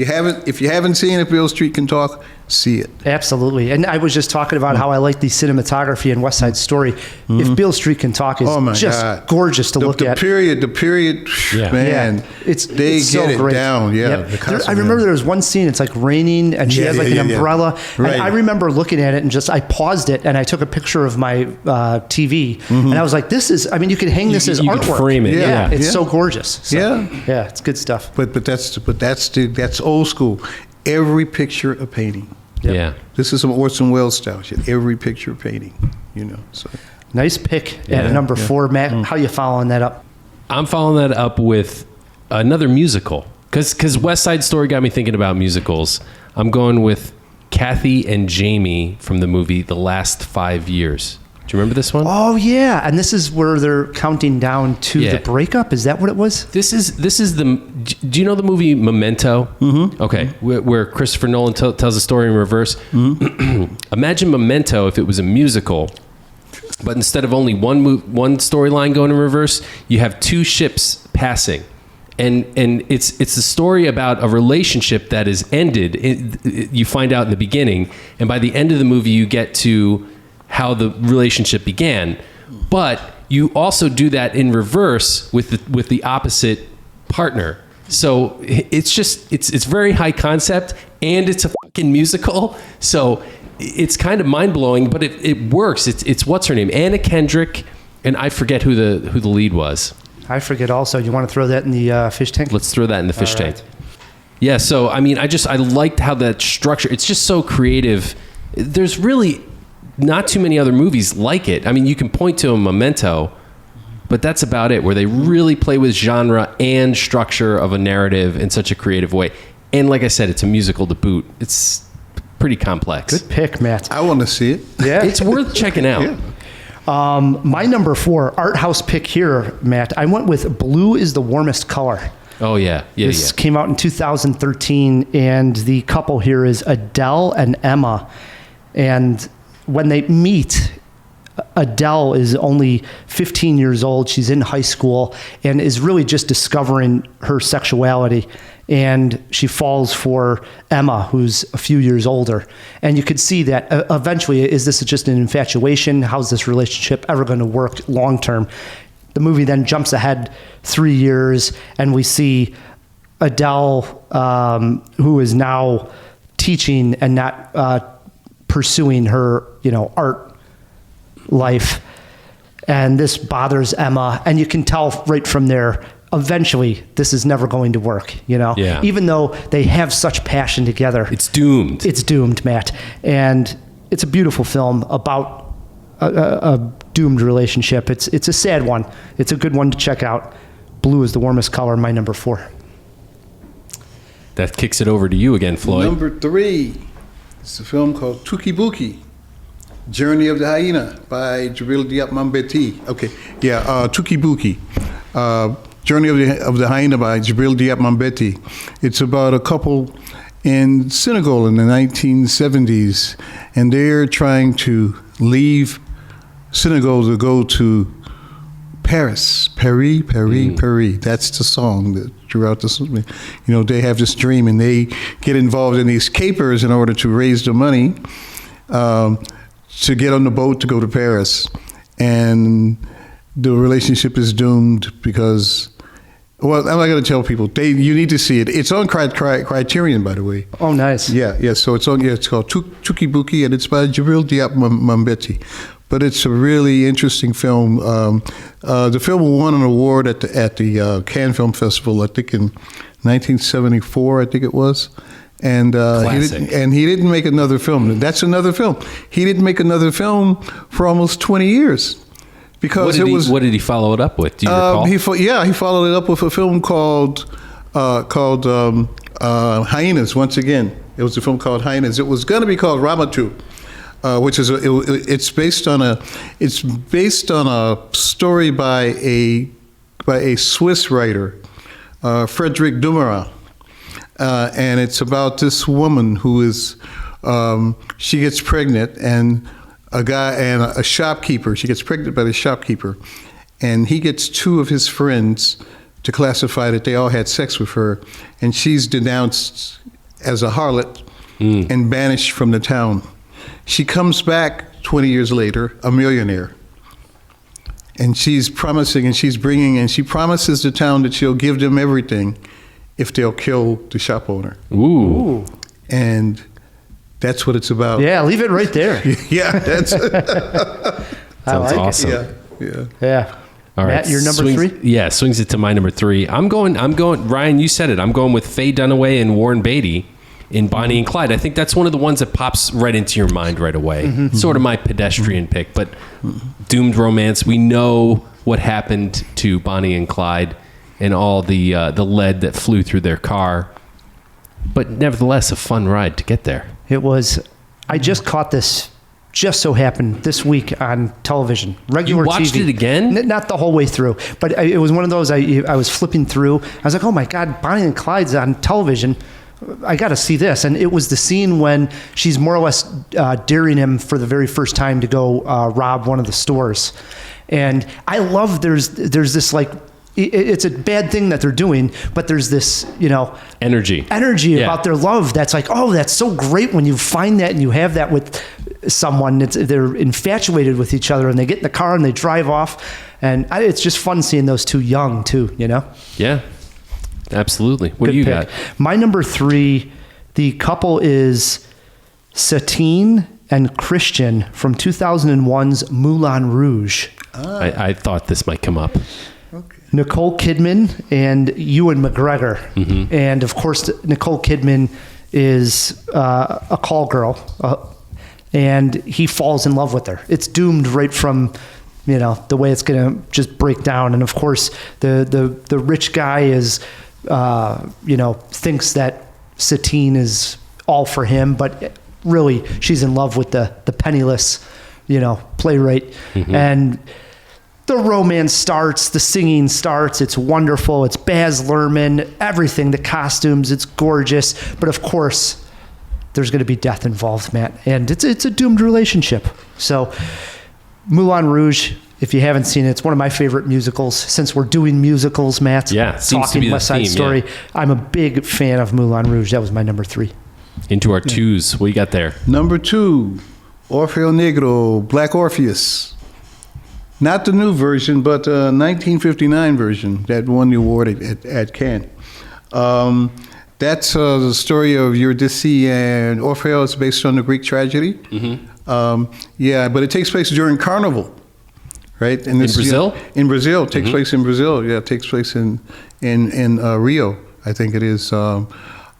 Speaker 3: you haven't seen If Beale Street Can Talk, see it.
Speaker 2: Absolutely. And I was just talking about how I like the cinematography in West Side Story.
Speaker 3: Mm-hmm.
Speaker 2: If Beale Street Can Talk is just gorgeous to look at.
Speaker 3: The period, man, they
Speaker 2: it's
Speaker 3: get
Speaker 2: so
Speaker 3: it
Speaker 2: great.
Speaker 3: down. Yeah.
Speaker 2: Yep. I remember there was one scene, it's like raining and she has like an umbrella.
Speaker 3: Right.
Speaker 2: And I remember looking at it and I paused it and I took a picture of my TV and I was like, this is, I mean, you could hang this as
Speaker 1: you could
Speaker 2: artwork.
Speaker 1: frame it.
Speaker 2: Yeah.
Speaker 1: Yeah.
Speaker 2: It's so gorgeous. So,
Speaker 3: Yeah.
Speaker 2: it's good stuff.
Speaker 3: But that's old school. Every picture a painting.
Speaker 2: Yep.
Speaker 1: Yeah.
Speaker 3: This is some Orson Welles style shit. Every picture a painting. You know. So
Speaker 2: Nice pick at number 4. Matt, how you following that up?
Speaker 1: I'm following that up with another musical. Because West Side Story got me thinking about musicals. I'm going with Kathy and Jamie from the movie The Last 5 Years. Do you remember this one?
Speaker 2: Oh yeah, and this is where they're counting down to the breakup. Is that what it was?
Speaker 1: This is the. Do you know the movie Memento? Mm-hmm. Okay, where Christopher Nolan tells a story in reverse. Mm-hmm. Imagine Memento if it was a musical, but instead of only one storyline going in reverse, you have 2 ships passing, and it's a story about a relationship that is ended. You find out in the beginning, and by the end of the movie, you get to how the relationship began, but you also do that in reverse with the opposite partner. So it's very high concept and it's a fucking musical. So it's kind of mind blowing, but it works. It's what's her name, Anna Kendrick, and I forget who the lead was.
Speaker 2: I forget also. You want to throw that in the fish tank?
Speaker 1: Let's throw that in the fish
Speaker 2: All right.
Speaker 1: tank. Yeah. So I mean, I liked how that structure. It's just so creative. There's really not too many other movies like it. I mean, you can point to a Memento, but that's about it, where they really play with genre and structure of a narrative in such a creative way. And like I said, it's a musical to boot. It's pretty complex.
Speaker 2: Good pick, Matt.
Speaker 3: I want to see it.
Speaker 2: Yeah.
Speaker 1: It's worth checking out.
Speaker 3: Yeah.
Speaker 2: My number 4 art house pick here, Matt. I went with Blue is the Warmest Color.
Speaker 1: Oh, yeah.
Speaker 2: This came out in 2013, and the couple here is Adele and Emma. And when they meet, Adele is only 15 years old. She's in high school and is really just discovering her sexuality. And she falls for Emma, who's a few years older. And you could see that eventually, is this just an infatuation? How's this relationship ever going to work long term? The movie then jumps ahead 3 years, and we see Adele, who is now teaching and not pursuing her, art life. And this bothers Emma. And you can tell right from there, eventually, this is never going to work,
Speaker 1: Yeah.
Speaker 2: Even though they have such passion together.
Speaker 1: It's doomed.
Speaker 2: It's doomed, Matt. And it's a beautiful film about a doomed relationship. It's a sad one. It's a good one to check out. Blue is the Warmest Color, my number 4.
Speaker 1: That kicks it over to you again, Floyd.
Speaker 3: Number 3. It's a film called Touki Bouki. Journey of the Hyena by Jibril Diop Mambeti. Okay, yeah, Touki Bouki. Journey of the Hyena by Jibril Diop Mambeti. It's about a couple in Senegal in the 1970s, and they're trying to leave Senegal to go to Paris. Paris. That's the song that throughout this, they have this dream, and they get involved in these capers in order to raise the money to get on the boat to go to Paris. And the relationship is doomed because, well, I'm not going to tell people. You need to see it. It's on Criterion, by the way.
Speaker 2: Oh, nice.
Speaker 3: Yeah. So it's on. Yeah, it's called Touki Bouki, and it's by Jibril Diop Mambeti. But it's a really interesting film. The film won an award at the Cannes Film Festival, I think in 1974, I think it was. And he didn't make another film. That's another film. He didn't make another film for almost 20 years. Because
Speaker 1: what did he follow it up with? Do you recall?
Speaker 3: He followed it up with a film called Hyenas. Once again, it was a film called Hyenas. It was going to be called Ramatu, which is it's based on a story by a Swiss writer, Frederick Dumerat, and it's about this woman who is she gets pregnant, and a guy and a shopkeeper. She gets pregnant by the shopkeeper, and he gets two of his friends to classify that they all had sex with her, and she's denounced as a harlot and banished from the town. She comes back 20 years later, a millionaire, and she promises the town that she'll give them everything if they'll kill the shop owner.
Speaker 1: Ooh.
Speaker 3: And that's what it's about.
Speaker 2: Yeah, leave it right there.
Speaker 3: Yeah, that's
Speaker 1: Sounds awesome.
Speaker 2: Yeah.
Speaker 1: All right,
Speaker 2: Matt, your number three?
Speaker 1: Yeah, swings it to my number three. I'm going, Ryan, you said it. I'm going with Faye Dunaway and Warren Beatty in Bonnie and Clyde. I think that's one of the ones that pops right into your mind right away.
Speaker 2: Mm-hmm.
Speaker 1: Sort of my pedestrian pick, but doomed romance. We know what happened to Bonnie and Clyde and all the lead that flew through their car. But nevertheless, a fun ride to get there.
Speaker 2: It was. I just caught this. Just so happened this week on television, regular
Speaker 1: You watched
Speaker 2: TV.
Speaker 1: it again?
Speaker 2: Not the whole way through, but it was one of those. I was flipping through. I was like, oh my God, Bonnie and Clyde's on television. I got to see this. And it was the scene when she's more or less daring him for the very first time to go rob one of the stores. And I love there's this like. It's a bad thing that they're doing, but there's this,
Speaker 1: energy
Speaker 2: about their love. That's like, oh, that's so great when you find that and you have that with someone. They're infatuated with each other, and they get in the car and they drive off, and it's just fun seeing those two young too.
Speaker 1: Yeah, absolutely. What do you got?
Speaker 2: My number three, the couple is Satine and Christian from 2001's Moulin Rouge.
Speaker 1: I thought this might come up.
Speaker 2: Nicole Kidman and Ewan McGregor. Mm-hmm. And of course, Nicole Kidman is a call girl, and he falls in love with her. It's doomed right from, the way it's going to just break down. And of course, the rich guy is, thinks that Satine is all for him, but really she's in love with the penniless, playwright. Mm-hmm. And the romance starts, the singing starts, it's wonderful, it's Baz Luhrmann, everything, the costumes, it's gorgeous, but of course, there's going to be death involved, Matt, and it's a doomed relationship. So, Moulin Rouge, if you haven't seen it, it's one of my favorite musicals. Since we're doing musicals, Matt, talking West Side Story, yeah. I'm a big fan of Moulin Rouge. That was my number three.
Speaker 1: Into our twos, what you got there?
Speaker 3: Number two, Orfeo Negro, Black Orpheus. Not the new version, but the 1959 version that won the award at Cannes. That's the story of Eurydice and Orpheus. It's based on the Greek tragedy. Mm-hmm. But it takes place during Carnival, right? And
Speaker 1: in Brazil?
Speaker 3: In Brazil. It takes place in Brazil. Yeah, it takes place in Rio, I think it is,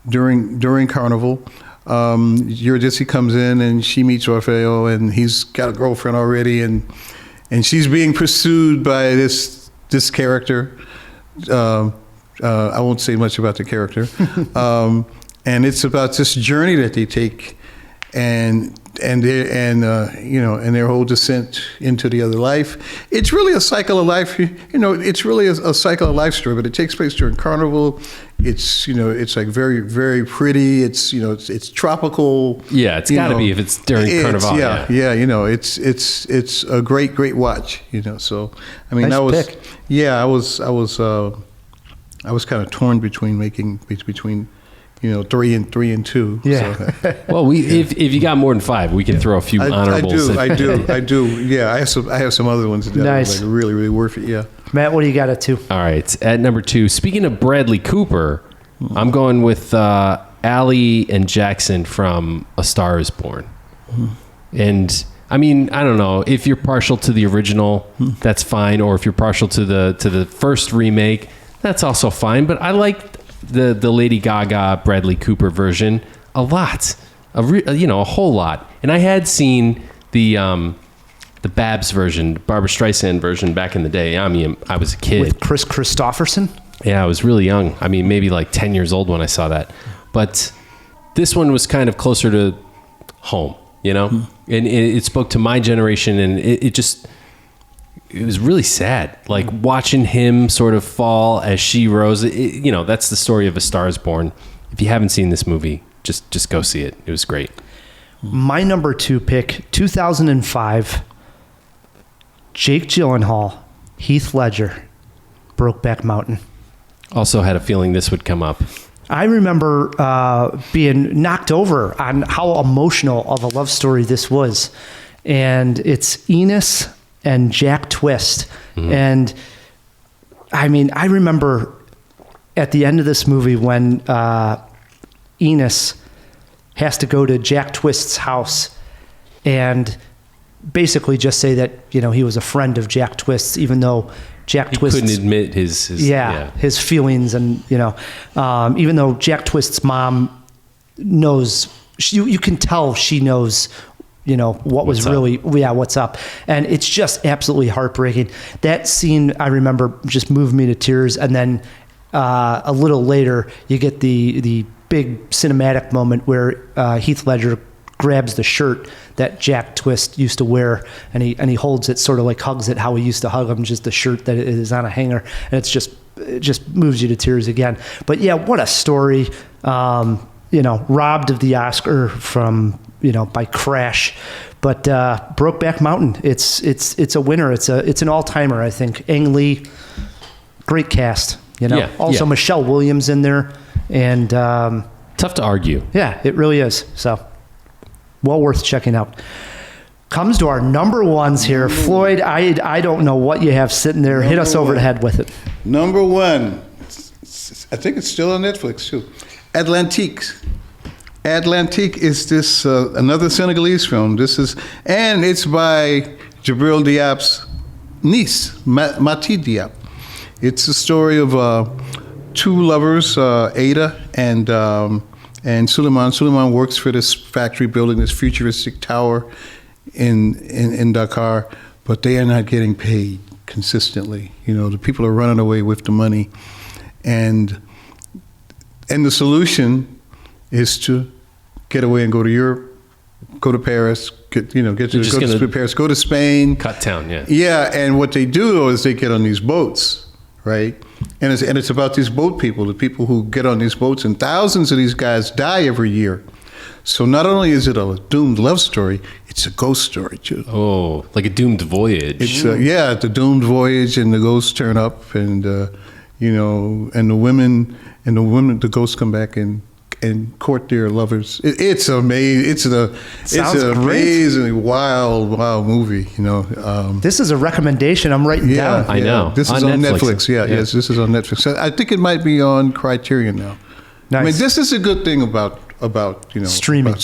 Speaker 3: during Carnival. Eurydice comes in and she meets Orfeo, and he's got a girlfriend already, and she's being pursued by this character. I won't say much about the character. And it's about this journey that they take, and their whole descent into the other life. It's really a cycle of life. It's really a cycle of life story, but it takes place during Carnival. It's like very, very pretty. It's tropical.
Speaker 1: Yeah, it's got to be if it's during Carnival.
Speaker 3: It's a great watch. So I mean,
Speaker 2: Nice pick.
Speaker 3: I was kind of torn between 3 and 2.
Speaker 2: Yeah.
Speaker 3: So.
Speaker 1: Well, if you got more than 5, we can throw a few honorables.
Speaker 3: I do. Yeah, I have some other ones that
Speaker 2: Nice.
Speaker 3: are like really, really worth it. Yeah.
Speaker 2: Matt, what do you got at 2?
Speaker 1: All right, at number 2, speaking of Bradley Cooper, I'm going with Allie and Jackson from A Star Is Born. And I mean, I don't know if you're partial to the original, that's fine, or if you're partial to the first remake, that's also fine. But I like the Lady Gaga Bradley Cooper version a lot, a whole lot. And I had seen the Babs version, Barbra Streisand version back in the day. I mean, I was a kid.
Speaker 2: With Chris Christopherson?
Speaker 1: Yeah, I was really young. I mean, maybe like 10 years old when I saw that. But this one was kind of closer to home, and it spoke to my generation, and it was really sad. Like watching him sort of fall as she rose. That's the story of A Star Is Born. If you haven't seen this movie, just go see it. It was great.
Speaker 2: My number 2 pick, 2005, Jake Gyllenhaal, Heath Ledger, Brokeback Mountain.
Speaker 1: Also had a feeling this would come up.
Speaker 2: I remember being knocked over on how emotional of a love story this was. And it's Enos and Jack Twist. And I mean, I remember at the end of this movie when Enos has to go to Jack Twist's house and basically just say that, he was a friend of Jack Twist's, even though Jack Twist
Speaker 1: couldn't admit his
Speaker 2: his feelings, and even though Jack Twist's mom knows, you can tell she knows what was really what's up, and it's just absolutely heartbreaking. That scene, I remember, just moved me to tears. And then a little later you get the big cinematic moment where Heath Ledger grabs the shirt that Jack Twist used to wear, and he holds it, sort of like hugs it how he used to hug him, just the shirt that is on a hanger, and it just moves you to tears again. But yeah, what a story. Robbed of the Oscar from by Crash, but Brokeback Mountain, it's a winner. It's an all-timer, I think. Ang Lee, great cast. Also Michelle Williams in there, and
Speaker 1: tough to argue.
Speaker 2: Yeah, it really is. So well worth checking out. Comes to our number 1s here. Floyd, I don't know what you have sitting there. Hit us over the head with it.
Speaker 3: Number 1, I think it's still on Netflix too. Atlantique. Atlantique is this another Senegalese film. It's by Djibril Diop's niece, Mati Diop. It's the story of 2 lovers, Ada and Suleiman. Suleiman works for this factory building this futuristic tower in Dakar, but they are not getting paid consistently. The people are running away with the money, and the solution is to get away and go to Europe, go to Paris, go to Paris, go to Spain,
Speaker 1: cut town.
Speaker 3: And what they do though is they get on these boats, right? And it's about these boat people, the people who get on these boats, and thousands of these guys die every year. So not only is it a doomed love story, it's a ghost story too.
Speaker 1: Oh, like a doomed voyage.
Speaker 3: It's the doomed voyage, and the ghosts turn up, and and the ghosts come back and court their lovers. It's amazing. It's an amazingly wild movie.
Speaker 2: This is a recommendation I'm writing down.
Speaker 1: I know.
Speaker 3: This is on Netflix. Yes, this is on Netflix. I think it might be on Criterion now.
Speaker 2: Nice.
Speaker 3: I mean, this is a good thing about streaming,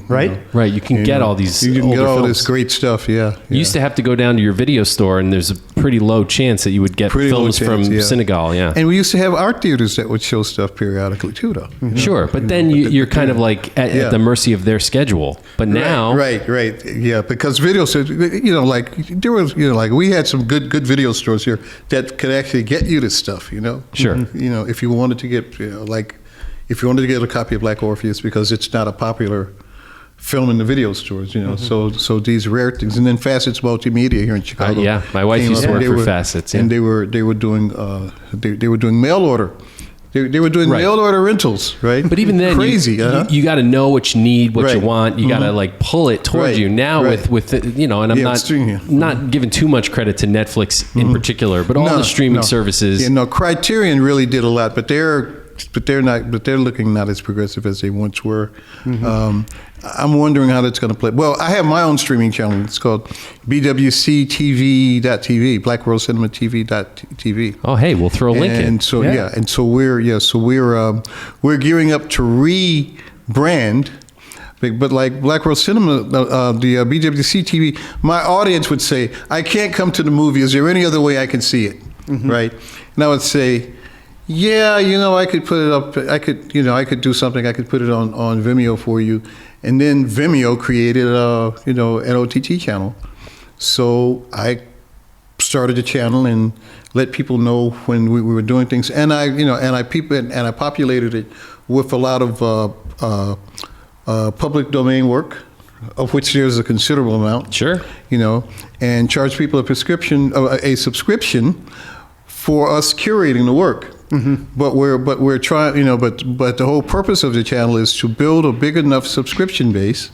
Speaker 2: right?
Speaker 1: Right. You can get all these.
Speaker 3: You can get all
Speaker 1: films.
Speaker 3: this great stuff. Yeah.
Speaker 1: You used to have to go down to your video store, and there's a pretty low chance that you would get films from Senegal. Yeah.
Speaker 3: And we used to have art theaters that would show stuff periodically too, though.
Speaker 1: Sure, but then you're kind of like at the mercy of their schedule. But now,
Speaker 3: right, yeah, because video stores, there was, we had some good video stores here that could actually get you this stuff.
Speaker 1: Sure.
Speaker 3: If you wanted to get if you wanted to get a copy of Black Orpheus because it's not a popular film in the video stores, So these rare things, and then Facets Multimedia here in Chicago.
Speaker 1: My wife
Speaker 3: came
Speaker 1: used
Speaker 3: up,
Speaker 1: to work
Speaker 3: and
Speaker 1: for
Speaker 3: they were-
Speaker 1: Facets,
Speaker 3: and they were doing mail order. They were doing
Speaker 1: Right.
Speaker 3: mail order rentals, right?
Speaker 1: But even then,
Speaker 3: crazy.
Speaker 1: you got to know what you need, what you
Speaker 3: Right.
Speaker 1: want. You got to like pull it towards
Speaker 3: Right.
Speaker 1: you. Now
Speaker 3: Right.
Speaker 1: with and I'm
Speaker 3: Yeah,
Speaker 1: not
Speaker 3: streaming.
Speaker 1: not giving too much credit to Netflix in particular, but all the streaming services.
Speaker 3: Yeah, no, Criterion really did a lot, but they're looking not as progressive as they once were. I'm wondering how that's going to play. Well, I have my own streaming channel. It's called BWCTV.tv, Black World Cinema TV.tv.
Speaker 1: Oh, hey, we'll throw a link in.
Speaker 3: And so we're gearing up to rebrand. But like Black World Cinema, the BWC TV, my audience would say, I can't come to the movie. Is there any other way I can see it? Right? And I would say, yeah, I could put it up. I could do something. I could put it on Vimeo for you. And then Vimeo created an OTT channel. So I started a channel and let people know when we were doing things. And I populated it with a lot of public domain work, of which there's a considerable amount.
Speaker 1: Sure.
Speaker 3: And charge people a subscription for us curating the work. But we're trying, but the whole purpose of the channel is to build a big enough subscription base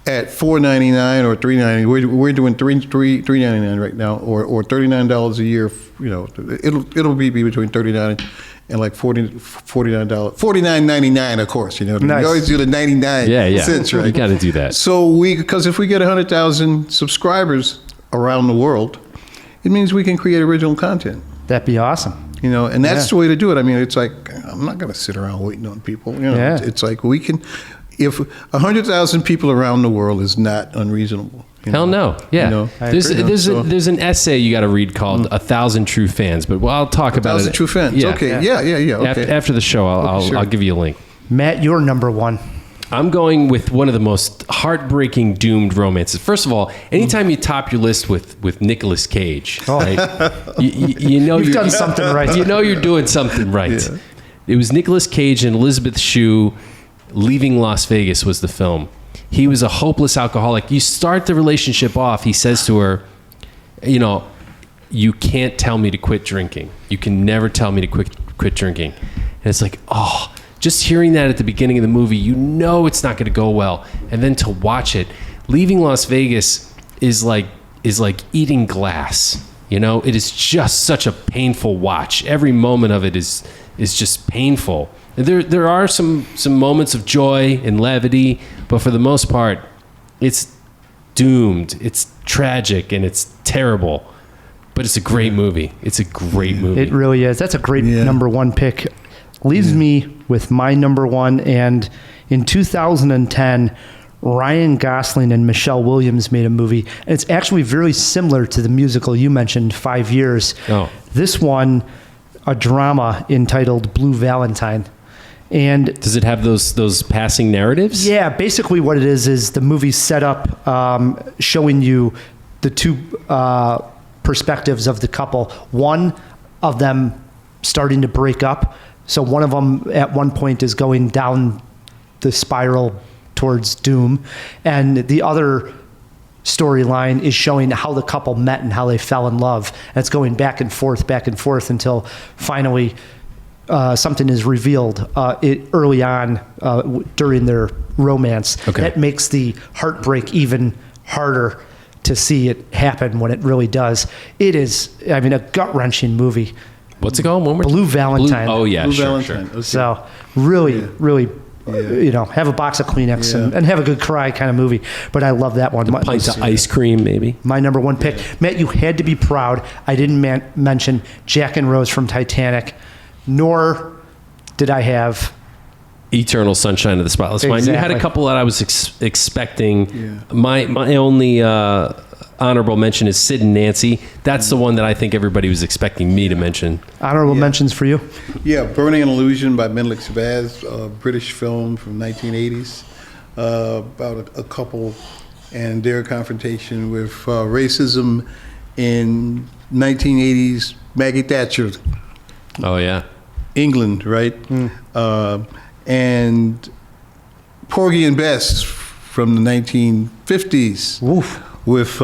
Speaker 3: at $4.99 or $3.99. We're doing $3.99 right now, or $39 a year. It'll be between $39 and like $49, $49.99, of course.
Speaker 2: Nice.
Speaker 3: We always do the 99 cents, right?
Speaker 1: You got to do that.
Speaker 3: So because if we get 100,000 subscribers around the world, it means we can create original content.
Speaker 2: That'd be awesome.
Speaker 3: And that's the way to do it. I mean, it's like, I'm not going to sit around waiting on people. It's like we can, if 100,000 people around the world is not unreasonable.
Speaker 1: Hell no. Yeah. There's an essay you got to read called 1,000 True Fans, but I'll talk about it.
Speaker 3: 1,000 True Fans.
Speaker 1: Yeah.
Speaker 3: Okay. Yeah. Okay.
Speaker 1: After the show, I'll give you a link.
Speaker 2: Matt, you're number one.
Speaker 1: I'm going with one of the most heartbreaking doomed romances. First of all, anytime you top your list with Nicolas Cage, right,
Speaker 2: You've done something right.
Speaker 1: You know you're doing something right. Yeah. It was Nicolas Cage and Elizabeth Shue. Leaving Las Vegas was the film. He was a hopeless alcoholic. You start the relationship off, he says to her, you can't tell me to quit drinking. You can never tell me to quit drinking. And it's like, just hearing that at the beginning of the movie, it's not going to go well. And then to watch it, Leaving Las Vegas is like eating glass. It is just such a painful watch. Every moment of it is just painful. There are some moments of joy and levity, but for the most part, it's doomed. It's tragic and it's terrible. But it's a great movie. It's a great movie.
Speaker 2: It really is. That's a great number one pick. Leaves me with my number one. And in 2010, Ryan Gosling and Michelle Williams made a movie. And it's actually very similar to the musical you mentioned, 5 Years.
Speaker 1: Oh.
Speaker 2: This one, a drama entitled Blue Valentine. And
Speaker 1: does it have those passing narratives?
Speaker 2: Yeah, basically what it is the movie's set up showing you the two perspectives of the couple. One of them starting to break up. So one of them at one point is going down the spiral towards doom. And the other storyline is showing how the couple met and how they fell in love. And it's going back and forth until finally something is revealed early on during their romance.
Speaker 1: Okay.
Speaker 2: That makes the heartbreak even harder to see it happen when it really does. It is, a gut-wrenching movie.
Speaker 1: What's it called? One more
Speaker 2: Blue Valentine.
Speaker 1: Oh, yeah,
Speaker 3: Blue
Speaker 1: sure.
Speaker 3: Valentine. Okay.
Speaker 2: So really, have a box of Kleenex and have a good cry kind of movie. But I love that one.
Speaker 1: A pint of ice cream, maybe.
Speaker 2: My number one pick. Matt, you had to be proud. I didn't mention Jack and Rose from Titanic, nor did I have
Speaker 1: Eternal Sunshine of the Spotless Mind. You had a couple that I was expecting.
Speaker 3: Yeah.
Speaker 1: My only honorable mention is Sid and Nancy. That's the one that I think everybody was expecting me to mention.
Speaker 2: Honorable mentions for you?
Speaker 3: Yeah, Burning an Illusion by Mendelek Sabaz, a British film from 1980s about a couple and their confrontation with racism in 1980s Maggie Thatcher.
Speaker 1: Oh, yeah.
Speaker 3: England, right? And Porgy and Bess from the 1950s.
Speaker 2: Oof.
Speaker 3: With,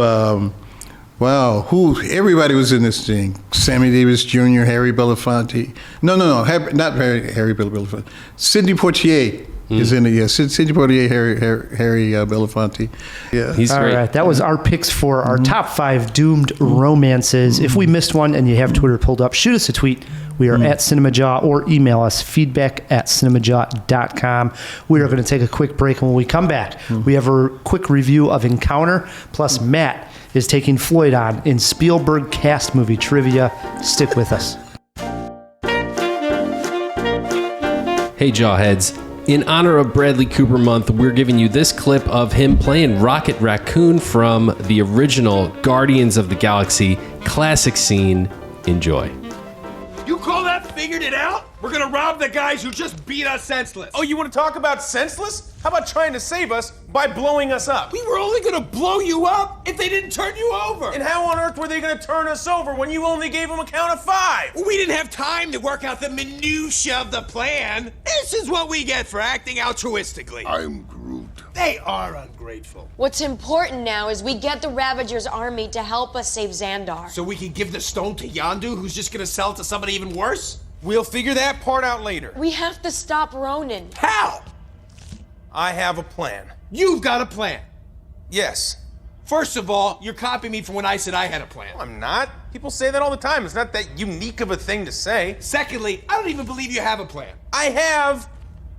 Speaker 3: everybody was in this thing. Sammy Davis Jr., Harry Belafonte. No, not Harry Belafonte. Sidney Poitier is in it, yeah. Sidney Poitier, Harry Belafonte. Yeah.
Speaker 1: He's
Speaker 2: All
Speaker 1: great.
Speaker 2: right, that was our picks for our top 5 doomed romances. If we missed one and you have Twitter pulled up, shoot us a tweet. We are at Cinemajaw, or email us feedback@cinemajaw.com. We are going to take a quick break, and when we come back, we have a quick review of Encounter, plus Matt is taking Floyd on in Spielberg cast movie trivia. Stick with us.
Speaker 1: Hey, Jawheads. In honor of Bradley Cooper Month, we're giving you this clip of him playing Rocket Raccoon from the original Guardians of the Galaxy classic scene. Enjoy.
Speaker 7: You call that figured it out? We're gonna rob the guys who just beat us senseless.
Speaker 8: Oh, you want to talk about senseless? How about trying to save us by blowing us up?
Speaker 7: We were only gonna blow you up if they didn't turn you over.
Speaker 8: And how on earth were they going to turn us over when you only gave them a count of 5?
Speaker 7: We didn't have time to work out the minutia of the plan. This is what we get for acting altruistically.
Speaker 9: I'm Groot.
Speaker 7: They are ungrateful.
Speaker 10: What's important now is we get the Ravagers' army to help us save Xandar.
Speaker 7: So we can give the stone to Yondu, who's just gonna sell it to somebody even worse?
Speaker 8: We'll figure that part out later.
Speaker 10: We have to stop Ronan.
Speaker 7: How?
Speaker 8: I have a plan.
Speaker 7: You've got a plan.
Speaker 8: Yes.
Speaker 7: First of all, you're copying me from when I said I had a plan.
Speaker 8: I'm not. People say that all the time. It's not that unique of a thing to say.
Speaker 7: Secondly, I don't even believe you have a plan.
Speaker 8: I have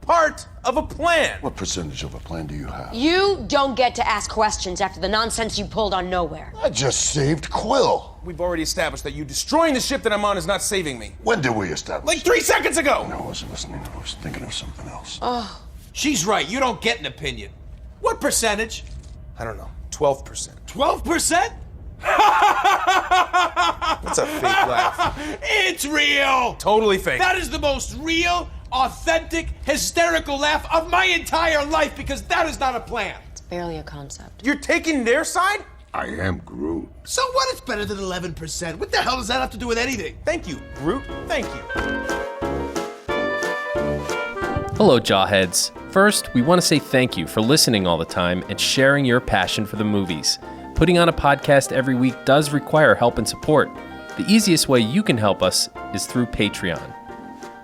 Speaker 8: part of a plan.
Speaker 9: What percentage of a plan do you have?
Speaker 10: You don't get to ask questions after the nonsense you pulled on Nowhere.
Speaker 9: I just saved Quill.
Speaker 8: We've already established that you destroying the ship that I'm on is not saving me.
Speaker 9: When did we establish?
Speaker 8: Like 3 seconds ago!
Speaker 9: No, I wasn't listening. I was thinking of something else.
Speaker 10: Oh.
Speaker 7: She's right, you don't get an opinion. What percentage?
Speaker 8: I don't know. 12%.
Speaker 7: 12%?
Speaker 8: That's a fake laugh.
Speaker 7: It's real!
Speaker 8: Totally fake.
Speaker 7: That is the most real, authentic, hysterical laugh of my entire life, because that is not a plan.
Speaker 10: It's barely a concept.
Speaker 8: You're taking their side?
Speaker 9: I am Groot.
Speaker 7: So what? It's better than 11%. What the hell does that have to do with anything?
Speaker 8: Thank you, Groot. Thank you.
Speaker 1: Hello, Jawheads. First, we want to say thank you for listening all the time and sharing your passion for the movies. Putting on a podcast every week does require help and support. The easiest way you can help us is through Patreon.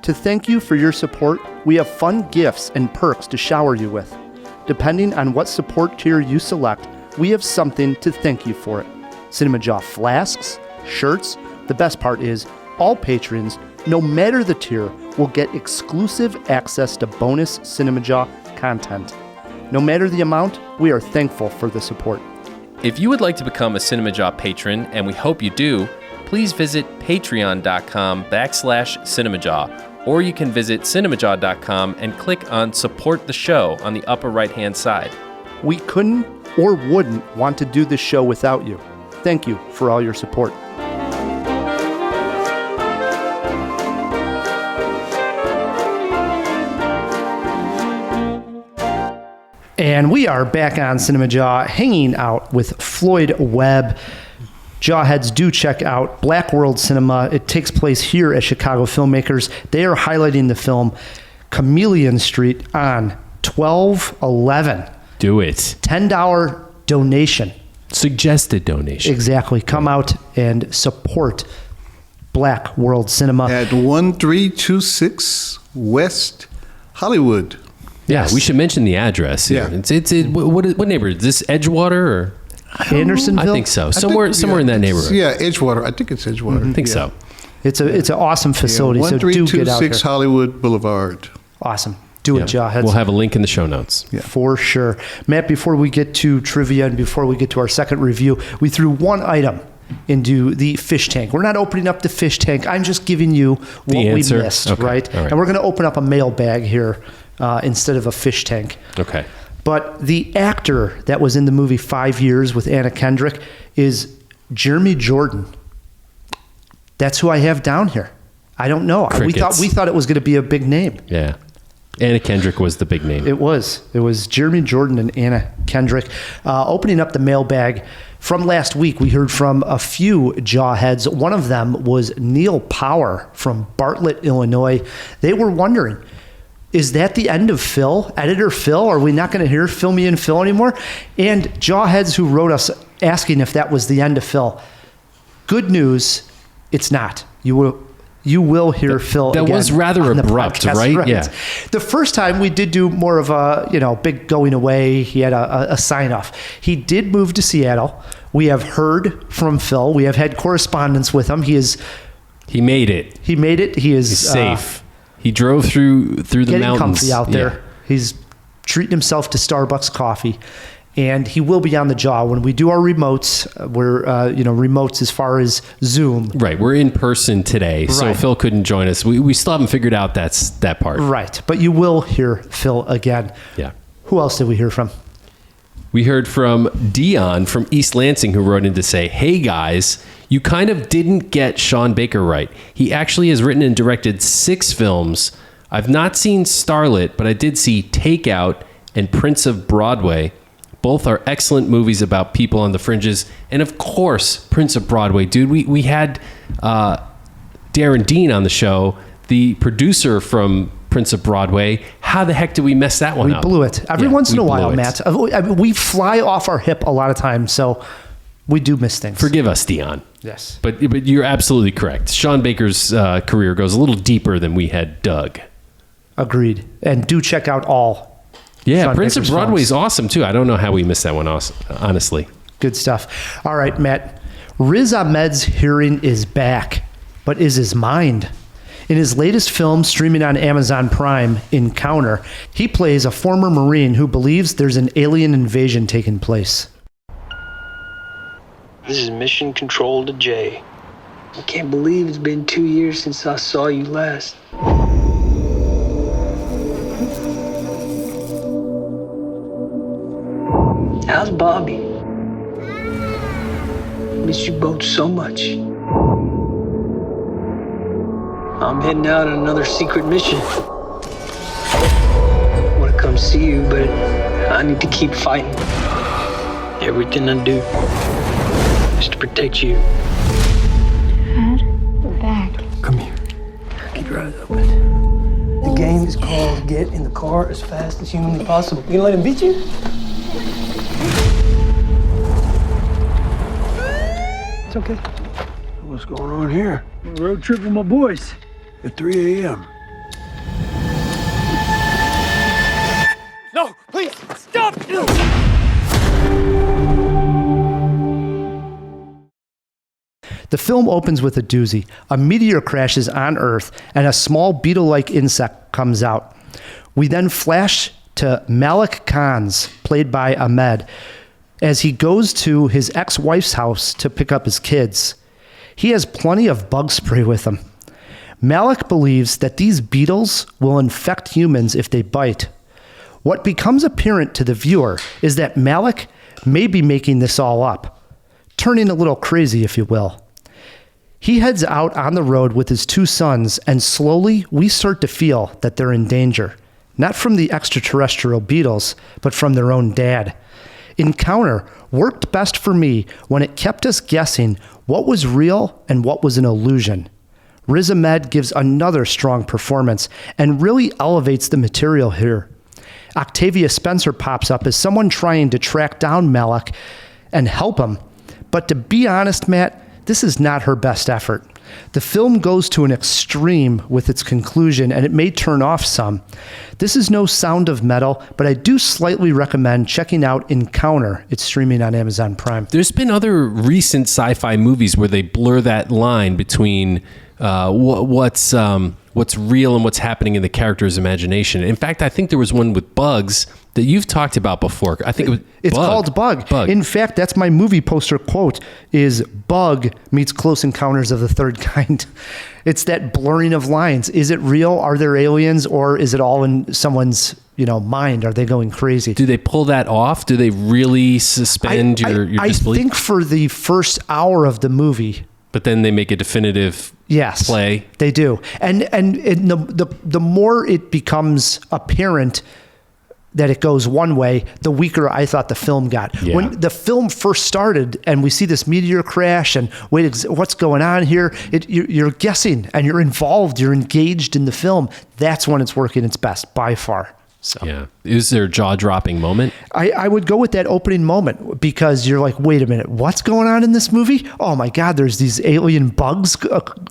Speaker 2: To thank you for your support, we have fun gifts and perks to shower you with. Depending on what support tier you select, we have something to thank you for it. Cinemajaw flasks, shirts. The best part is, all patrons, no matter the tier, will get exclusive access to bonus Cinemajaw content. No matter the amount, we are thankful for the support.
Speaker 1: If you would like to become a Cinemajaw patron, and we hope you do, please visit patreon.com/Cinemajaw, or you can visit cinemajaw.com and click on Support the Show on the upper right-hand side.
Speaker 2: We couldn't or wouldn't want to do this show without you. Thank you for all your support. And we are back on Cinemajaw, hanging out with Floyd Webb. Jawheads, do check out Black World Cinema. It takes place here at Chicago Filmmakers. They are highlighting the film Chameleon Street on 12/11.
Speaker 1: Do it.
Speaker 2: $10 donation.
Speaker 1: Suggested donation.
Speaker 2: Exactly. Come out and support Black World Cinema.
Speaker 3: At 1326 West Hollywood.
Speaker 1: Yeah,
Speaker 2: Yes.
Speaker 1: we should mention the address. Here.
Speaker 3: Yeah.
Speaker 1: What neighborhood? Is this Edgewater or?
Speaker 2: Andersonville?
Speaker 1: I think so. Somewhere in that neighborhood.
Speaker 3: Yeah, Edgewater. I think it's Edgewater.
Speaker 1: I think so.
Speaker 2: It's an awesome facility, so do get out
Speaker 3: 1326
Speaker 2: here.
Speaker 3: Hollywood Boulevard.
Speaker 2: Awesome. Do it, Jawheads.
Speaker 1: We'll have a link in the show notes.
Speaker 2: For sure. Matt, before we get to trivia and before we get to our second review, we threw one item into the fish tank. We're not opening up the fish tank. I'm just giving you what we
Speaker 1: answer?
Speaker 2: missed,
Speaker 1: Okay.
Speaker 2: right?
Speaker 1: All right.
Speaker 2: And we're going to open up a mailbag here instead of a fish tank.
Speaker 1: Okay.
Speaker 2: But the actor that was in the movie 5 Years with Anna Kendrick is Jeremy Jordan. That's who I have down here. I don't know.
Speaker 1: Crickets.
Speaker 2: We thought it was going to be a big name.
Speaker 1: Yeah. Anna Kendrick was the big name.
Speaker 2: It was Jeremy Jordan and Anna Kendrick. Opening up the mailbag from last week, we heard from a few Jawheads. One of them was Neil Power from Bartlett, Illinois. They were wondering, is that the end of Phil? Editor Phil? Are we not going to hear Fill Me In Phil anymore? And Jawheads who wrote us asking if that was the end of Phil. Good news, it's not. You will hear Phil again.
Speaker 1: That was rather abrupt, right? Yeah.
Speaker 2: The first time we did do more of a, big going away. He had a sign-off. He did move to Seattle. We have heard from Phil. We have had correspondence with him. He made it. He is
Speaker 1: He's safe. He drove through the
Speaker 2: getting
Speaker 1: mountains.
Speaker 2: Comfy out there. Yeah. He's treating himself to Starbucks coffee. And he will be on the Jaw when we do our remotes. We're remotes as far as Zoom.
Speaker 1: Right, we're in person today, so
Speaker 2: Right.
Speaker 1: Phil couldn't join us. We still haven't figured out that part.
Speaker 2: Right, but you will hear Phil again.
Speaker 1: Yeah.
Speaker 2: Who else did we hear from?
Speaker 1: We heard from Dion from East Lansing, who wrote in to say, "Hey guys, you kind of didn't get Sean Baker right. He actually has written and directed 6 films. I've not seen Starlet, but I did see Takeout and Prince of Broadway. Both are excellent movies about people on the fringes. And of course, Prince of Broadway, dude. We had Darren Dean on the show, the producer from Prince of Broadway. How the heck did we mess that one up?
Speaker 2: We blew it. Every once in a while, Matt. We fly off our hip a lot of times, so we do miss things.
Speaker 1: Forgive us, Dion.
Speaker 2: Yes.
Speaker 1: But you're absolutely correct. Sean Baker's career goes a little deeper than we had dug.
Speaker 2: Agreed. And do check out all.
Speaker 1: Yeah,
Speaker 2: Sean
Speaker 1: Prince
Speaker 2: Baker's
Speaker 1: of Broadway is
Speaker 2: films.
Speaker 1: awesome, too. I don't know how we missed that one, honestly.
Speaker 2: Good stuff. All right, Matt. Riz Ahmed's hearing is back, but is his mind? In his latest film, streaming on Amazon Prime, Encounter, he plays a former Marine who believes there's an alien invasion taking place.
Speaker 11: This is Mission Control to Jay. I can't believe it's been 2 years since I saw you last. How's Bobby? Miss you both so much. I'm heading out on another secret mission. I want to come see you, but I need to keep fighting. Everything I do is to protect you.
Speaker 12: Dad, we're back.
Speaker 11: Come here. Keep your eyes open. The game is called Get in the Car as Fast as Humanly Possible. You gonna let him beat you? It's okay.
Speaker 9: What's going on here?
Speaker 11: Road trip with my boys.
Speaker 9: At 3 a.m.
Speaker 7: No, please, stop!
Speaker 2: The film opens with a doozy. A meteor crashes on Earth, and a small beetle-like insect comes out. We then flash to Malik Khan's, played by Ahmed, as he goes to his ex-wife's house to pick up his kids. He has plenty of bug spray with him. Malik believes that these beetles will infect humans if they bite. What becomes apparent to the viewer is that Malik may be making this all up, turning a little crazy, if you will. He heads out on the road with his 2 sons, and slowly we start to feel that they're in danger. Not from the extraterrestrial beetles, but from their own dad. Encounter worked best for me when it kept us guessing what was real and what was an illusion. Riz Ahmed gives another strong performance and really elevates the material here. Octavia Spencer pops up as someone trying to track down Malik and help him. But to be honest, Matt, this is not her best effort. The film goes to an extreme with its conclusion, and it may turn off some. This is no Sound of Metal, but I do slightly recommend checking out Encounter. It's streaming on Amazon Prime.
Speaker 1: There's been other recent sci-fi movies where they blur that line between what's real and what's happening in the character's imagination. In fact, I think there was one with bugs that you've talked about before. I think
Speaker 2: it's called Bug. In fact, that's my movie poster quote is Bug meets Close Encounters of the Third Kind. It's that blurring of lines. Is it real? Are there aliens, or is it all in someone's mind? Are they going crazy?
Speaker 1: Do they pull that off? Do they really suspend your disbelief?
Speaker 2: I think for the first hour of the movie.
Speaker 1: But then they make a definitive play.
Speaker 2: They do. And the more it becomes apparent that it goes one way, the weaker I thought the film got.
Speaker 1: Yeah.
Speaker 2: When the film first started and we see this meteor crash and wait, what's going on here? You're guessing and you're involved, you're engaged in the film. That's when it's working its best, by far. So
Speaker 1: Yeah. Is there a jaw-dropping moment?
Speaker 2: I would go with that opening moment because you're like, wait a minute, what's going on in this movie? Oh my God, there's these alien bugs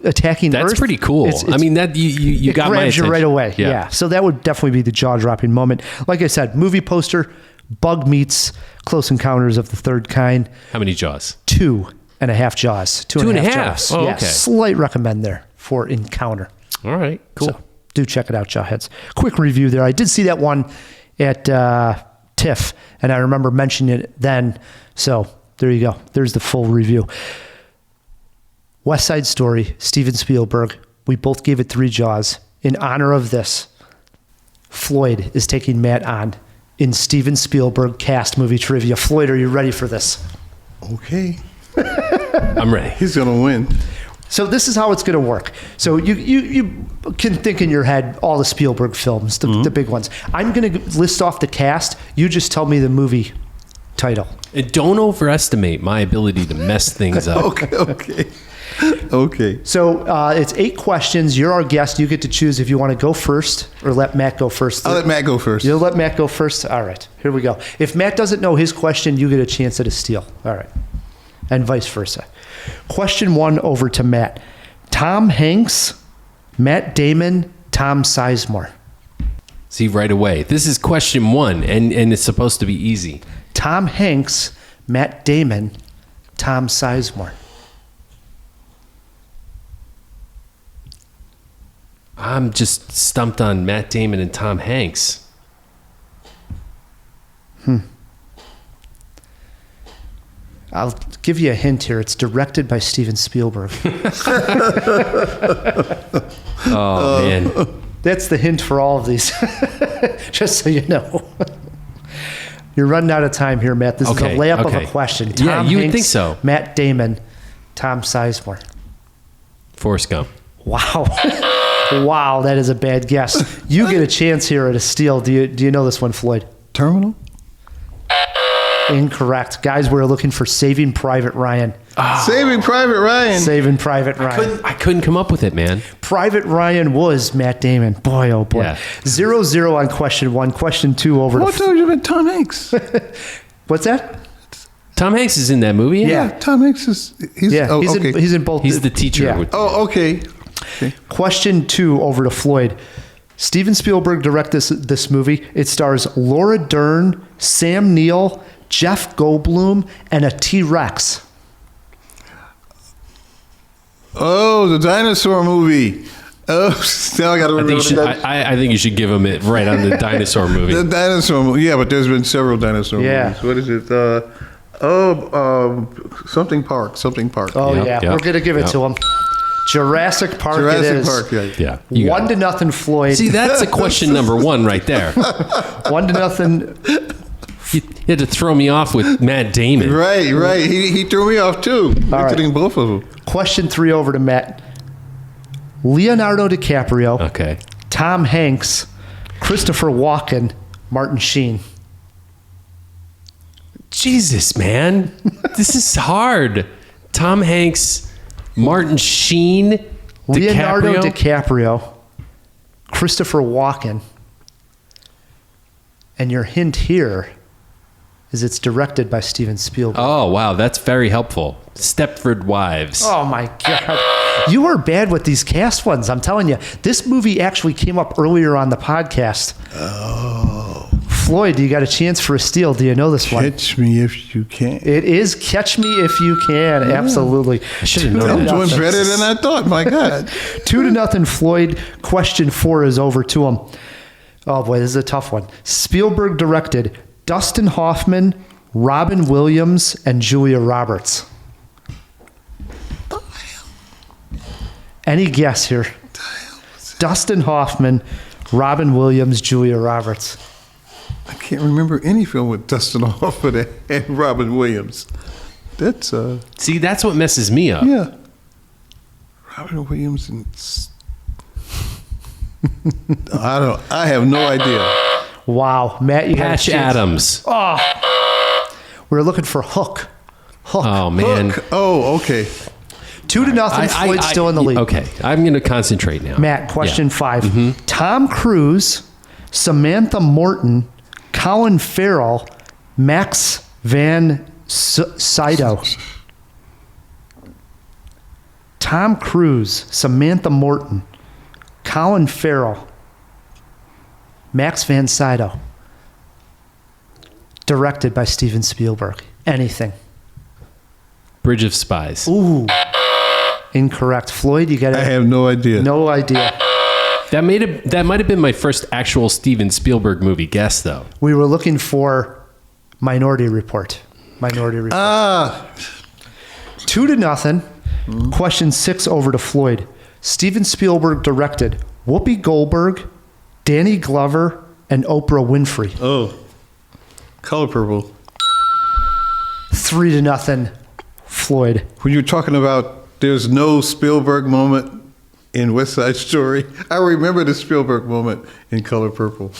Speaker 2: attacking Earth.
Speaker 1: That's pretty cool. I mean, that you got my
Speaker 2: grabs you
Speaker 1: attention.
Speaker 2: right away. Yeah. So that would definitely be the jaw-dropping moment. Like I said, movie poster, bug meets Close Encounters of the Third Kind.
Speaker 1: How many jaws?
Speaker 2: 2.5 jaws. Two and a half jaws.
Speaker 1: Oh,
Speaker 2: Yeah,
Speaker 1: okay.
Speaker 2: slight recommend there for Encounter.
Speaker 1: All right, cool.
Speaker 2: So, do check it out, Jawheads. Quick review there. I did see that one at TIFF, and I remember mentioning it then. So there you go. There's the full review. West Side Story, Steven Spielberg. We both gave it 3 jaws. In honor of this, Floyd is taking Matt on in Steven Spielberg cast movie trivia. Floyd, are you ready for this?
Speaker 3: Okay.
Speaker 1: I'm ready.
Speaker 3: He's going to win.
Speaker 2: So this is how it's going to work. So you can think in your head all the Spielberg films, the big ones. I'm going to list off the cast. You just tell me the movie title.
Speaker 1: And don't overestimate my ability to mess things up.
Speaker 3: Okay.
Speaker 2: So it's 8 questions. You're our guest. You get to choose if you want to go first or let Matt go first.
Speaker 3: I'll let Matt go first.
Speaker 2: You'll let Matt go first? All right. Here we go. If Matt doesn't know his question, you get a chance at a steal. All right. And vice versa. Question 1 over to Matt. Tom Hanks, Matt Damon, Tom Sizemore.
Speaker 1: See, right away. This is question 1, and it's supposed to be easy.
Speaker 2: Tom Hanks, Matt Damon, Tom Sizemore.
Speaker 1: I'm just stumped on Matt Damon and Tom Hanks.
Speaker 2: I'll give you a hint here. It's directed by Steven Spielberg.
Speaker 1: Oh, man.
Speaker 2: That's the hint for all of these. Just so you know. You're running out of time here, Matt. This is a layup of a question. Tom
Speaker 1: Yeah, you would
Speaker 2: Hanks,
Speaker 1: think so.
Speaker 2: Matt Damon, Tom Sizemore.
Speaker 1: Forrest Gump.
Speaker 2: Wow. Wow, that is a bad guess. You get a chance here at a steal. Do you know this one, Floyd?
Speaker 3: Terminal?
Speaker 2: Incorrect. Guys, we're looking for Saving Private Ryan.
Speaker 1: Oh.
Speaker 3: Saving Private Ryan.
Speaker 2: Saving Private Ryan.
Speaker 1: I couldn't come up with it, man.
Speaker 2: Private Ryan was Matt Damon. Boy, oh boy.
Speaker 1: Yeah.
Speaker 2: 0-0 on question 1. Question 2 over
Speaker 3: What told you about Tom Hanks?
Speaker 2: What's that?
Speaker 1: Tom Hanks is in that movie?
Speaker 2: Yeah.
Speaker 3: Tom Hanks is... He's
Speaker 2: in both.
Speaker 1: He's the teacher.
Speaker 2: Yeah.
Speaker 3: Oh, okay.
Speaker 2: Question 2 over to Floyd. Steven Spielberg directed this movie. It stars Laura Dern, Sam Neill, Jeff Goldblum, and a T-Rex.
Speaker 3: Oh, the dinosaur movie. Oh, now I got to remember
Speaker 1: I think you should give him it right on the dinosaur movie.
Speaker 3: The dinosaur movie. Yeah, but there's been several dinosaur movies. What is it? Something Park.
Speaker 2: Oh, yeah. We're going to give it to him. Jurassic Park it is.
Speaker 3: Jurassic Park,
Speaker 1: yeah.
Speaker 2: 1-0 Floyd.
Speaker 1: See, that's a question number 1 right there.
Speaker 2: 1-0.
Speaker 1: You had to throw me off with Matt Damon.
Speaker 3: Right. He threw me off too. Mentioning both of them.
Speaker 2: Question 3 over to Matt. Leonardo DiCaprio.
Speaker 1: Okay.
Speaker 2: Tom Hanks. Christopher Walken. Martin Sheen.
Speaker 1: Jesus, man. This is hard. Tom Hanks, Martin Sheen,
Speaker 2: Leonardo DiCaprio. Christopher Walken. And your hint here is it's directed by Steven Spielberg.
Speaker 1: Oh, wow. That's very helpful. Stepford Wives.
Speaker 2: Oh, my God. You are bad with these cast ones. I'm telling you. This movie actually came up earlier on the podcast.
Speaker 3: Oh.
Speaker 2: Floyd, you got a chance for a steal. Do you know this one?
Speaker 3: Catch Me If You Can.
Speaker 2: It is Catch Me If You Can. Yeah. Absolutely.
Speaker 1: I should have known
Speaker 3: I'm
Speaker 1: that.
Speaker 3: doing better than I thought. My God.
Speaker 2: 2-0 Floyd. Question 4 is over to him. Oh, boy, this is a tough one. Spielberg directed Dustin Hoffman, Robin Williams, and Julia Roberts. Any guess here? Dustin Hoffman, Robin Williams, Julia Roberts.
Speaker 3: I can't remember any film with Dustin Hoffman and Robin Williams. That's
Speaker 1: See, that's what messes me up.
Speaker 3: yeah. Robin Williams and I have no idea.
Speaker 2: Wow. Matt, you got a
Speaker 1: Patch
Speaker 2: chance.
Speaker 1: Adams.
Speaker 2: We're looking for Hook. Hook.
Speaker 1: Oh, man.
Speaker 3: Hook. Oh, okay.
Speaker 2: 2-0. Floyd's still in the lead.
Speaker 1: Okay, I'm going to concentrate now.
Speaker 2: Matt, question 5.
Speaker 1: Mm-hmm.
Speaker 2: Tom Cruise, Samantha Morton, Colin Farrell, Max Van Sydow. Tom Cruise, Samantha Morton, Colin Farrell, Max Van Sydow. Directed by Steven Spielberg. Anything.
Speaker 1: Bridge of Spies.
Speaker 2: Ooh. Incorrect. Floyd, you got it.
Speaker 3: I have no idea.
Speaker 2: No idea.
Speaker 1: That might have been my first actual Steven Spielberg movie guess, though.
Speaker 2: We were looking for Minority Report. Minority Report. 2-0. Question 6 over to Floyd. Steven Spielberg directed Whoopi Goldberg, Danny Glover, and Oprah Winfrey.
Speaker 3: Oh, Color Purple.
Speaker 2: 3-0. Floyd.
Speaker 3: When you're talking about there's no Spielberg moment in West Side Story, I remember the Spielberg moment in Color Purple,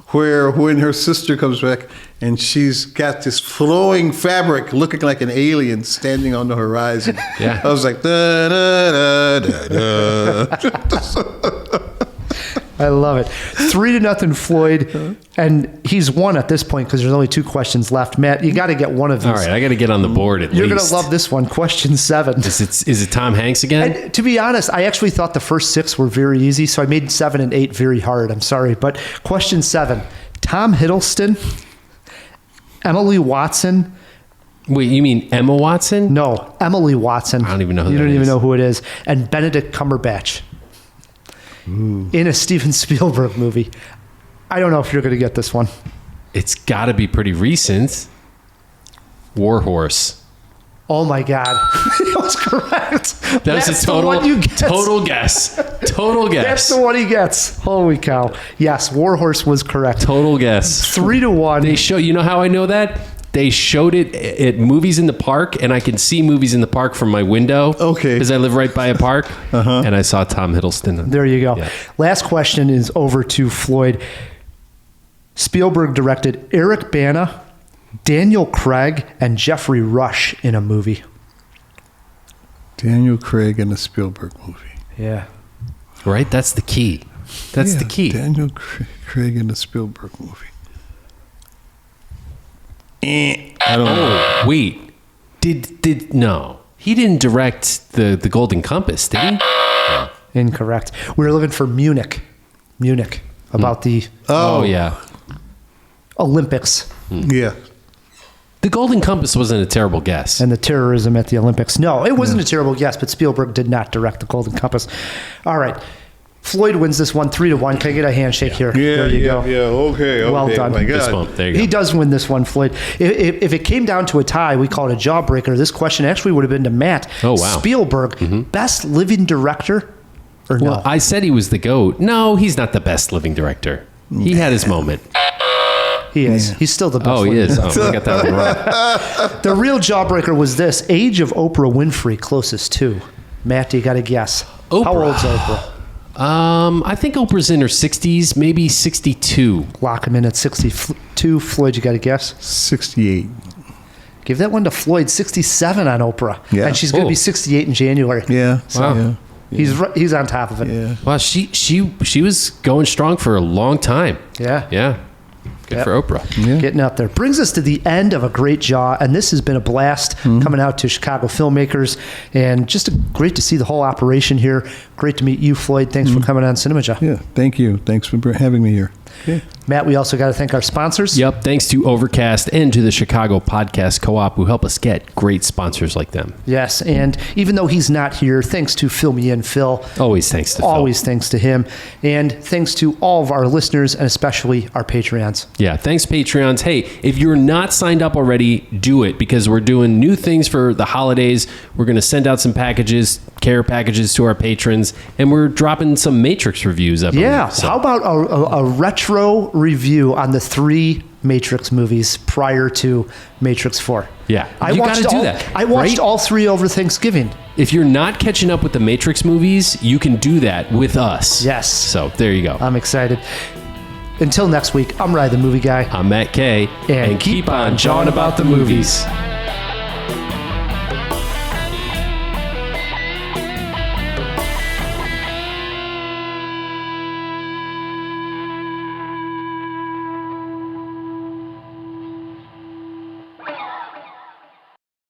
Speaker 3: where when her sister comes back and she's got this flowing fabric looking like an alien standing on the horizon.
Speaker 1: Yeah.
Speaker 3: I was like, da, da, da, da, da.
Speaker 2: I love it. 3-0 Floyd, and he's won at this point because there's only 2 questions left. Matt, you got to get one of these.
Speaker 1: All right, I got to get on the board at
Speaker 2: You're
Speaker 1: least.
Speaker 2: going to love this one. Question 7.
Speaker 1: Is it Tom Hanks again?
Speaker 2: And to be honest, I actually thought the first 6 were very easy, so I made 7 and 8 very hard. I'm sorry. But question 7. Tom Hiddleston, Emily Watson.
Speaker 1: Wait, you mean Emma Watson?
Speaker 2: No, Emily Watson.
Speaker 1: I don't even know who
Speaker 2: you
Speaker 1: that
Speaker 2: don't even
Speaker 1: is.
Speaker 2: know who it is. And Benedict Cumberbatch. In a Steven Spielberg movie. I don't know if you're going to get this one.
Speaker 1: It's got to be pretty recent. War Horse.
Speaker 2: Oh my God. That was correct.
Speaker 1: That's a total guess. Total guess.
Speaker 2: That's the one he gets. Holy cow. Yes, War Horse was correct.
Speaker 1: Total guess.
Speaker 2: 3-1.
Speaker 1: They show, you know how I know that? They showed it at Movies in the Park, and I can see Movies in the Park from my window.
Speaker 3: Okay.
Speaker 1: Because I live right by a park. And I saw Tom Hiddleston.
Speaker 2: There you go.
Speaker 1: Yeah.
Speaker 2: Last question is over to Floyd. Spielberg directed Eric Bana, Daniel Craig, and Jeffrey Rush in a movie.
Speaker 3: Daniel Craig in a Spielberg movie.
Speaker 2: Yeah.
Speaker 1: Right? That's the key. That's the key.
Speaker 3: Daniel Craig in a Spielberg movie. I don't know.
Speaker 1: Wait. No. He didn't direct the Golden Compass, did he? No.
Speaker 2: Incorrect. We were looking for Munich. About the
Speaker 1: Oh, yeah.
Speaker 2: Olympics.
Speaker 3: Yeah.
Speaker 1: The Golden Compass wasn't a terrible guess.
Speaker 2: And the terrorism at the Olympics. No, it wasn't a terrible guess, but Spielberg did not direct the Golden Compass. All right. Floyd wins this one 3-1. Can I get a handshake here?
Speaker 3: Yeah,
Speaker 2: there you go.
Speaker 3: Yeah, okay.
Speaker 2: Well done.
Speaker 3: My God.
Speaker 1: Fist bump. There you go.
Speaker 2: He does win this one, Floyd. If it came down to a tie, we call it a jawbreaker. This question actually would have been to Matt.
Speaker 1: Oh, wow.
Speaker 2: Spielberg, best living director or no?
Speaker 1: Well, I said he was the GOAT. No, he's not the best living director. He had his moment.
Speaker 2: He is. He's still the best.
Speaker 1: Oh, he
Speaker 2: living
Speaker 1: is.
Speaker 2: director.
Speaker 1: Oh, I got that one wrong.
Speaker 2: The real jawbreaker was this. Age of Oprah Winfrey closest to. Matt, you got to guess.
Speaker 1: Oprah.
Speaker 2: How old's Oprah?
Speaker 1: I think Oprah's in her 60s, maybe 62.
Speaker 2: Lock him in at 62. Floyd, you got to guess?
Speaker 3: 68.
Speaker 2: Give that one to Floyd. 67 on Oprah.
Speaker 3: Yeah.
Speaker 2: And she's going to be 68 in January.
Speaker 3: Yeah.
Speaker 1: Wow.
Speaker 3: Yeah.
Speaker 2: He's on top of it.
Speaker 3: Yeah.
Speaker 1: Wow, she was going strong for a long time.
Speaker 2: Yeah.
Speaker 1: Yeah. Good
Speaker 2: Yep.
Speaker 1: for Oprah.
Speaker 3: Yeah.
Speaker 2: Getting out there. Brings us to the end of a great jaw, and this has been a blast coming out to Chicago Filmmakers, and just great to see the whole operation here. Great to meet you, Floyd. Thanks for coming on Cinemajaw.
Speaker 3: Yeah. Thank you. Thanks for having me here. Okay.
Speaker 2: Matt, we also got to thank our sponsors.
Speaker 1: Yep. Thanks to Overcast and to the Chicago Podcast Co-op who help us get great sponsors like them.
Speaker 2: Yes, and even though he's not here, thanks to Fill Me In Phil.
Speaker 1: Always thanks to Phil.
Speaker 2: Always thanks to him. And thanks to all of our listeners, and especially our Patreons.
Speaker 1: Yeah, thanks Patreons. Hey, if you're not signed up already, do it because we're doing new things for the holidays. We're going to send out some packages, care packages to our patrons, and we're dropping some Matrix reviews up.
Speaker 2: Yeah,
Speaker 1: on there, so.
Speaker 2: how about a retro review on the 3 Matrix movies prior to Matrix 4?
Speaker 1: Yeah,
Speaker 2: I
Speaker 1: you got
Speaker 2: watched
Speaker 1: to do
Speaker 2: all,
Speaker 1: that.
Speaker 2: I watched
Speaker 1: right?
Speaker 2: all 3 over Thanksgiving.
Speaker 1: If you're not catching up with the Matrix movies, you can do that with us.
Speaker 2: Yes.
Speaker 1: So there you go.
Speaker 2: I'm excited. Until next week, I'm Ryan the Movie Guy.
Speaker 1: I'm Matt K.
Speaker 2: And keep on jawing about the movies.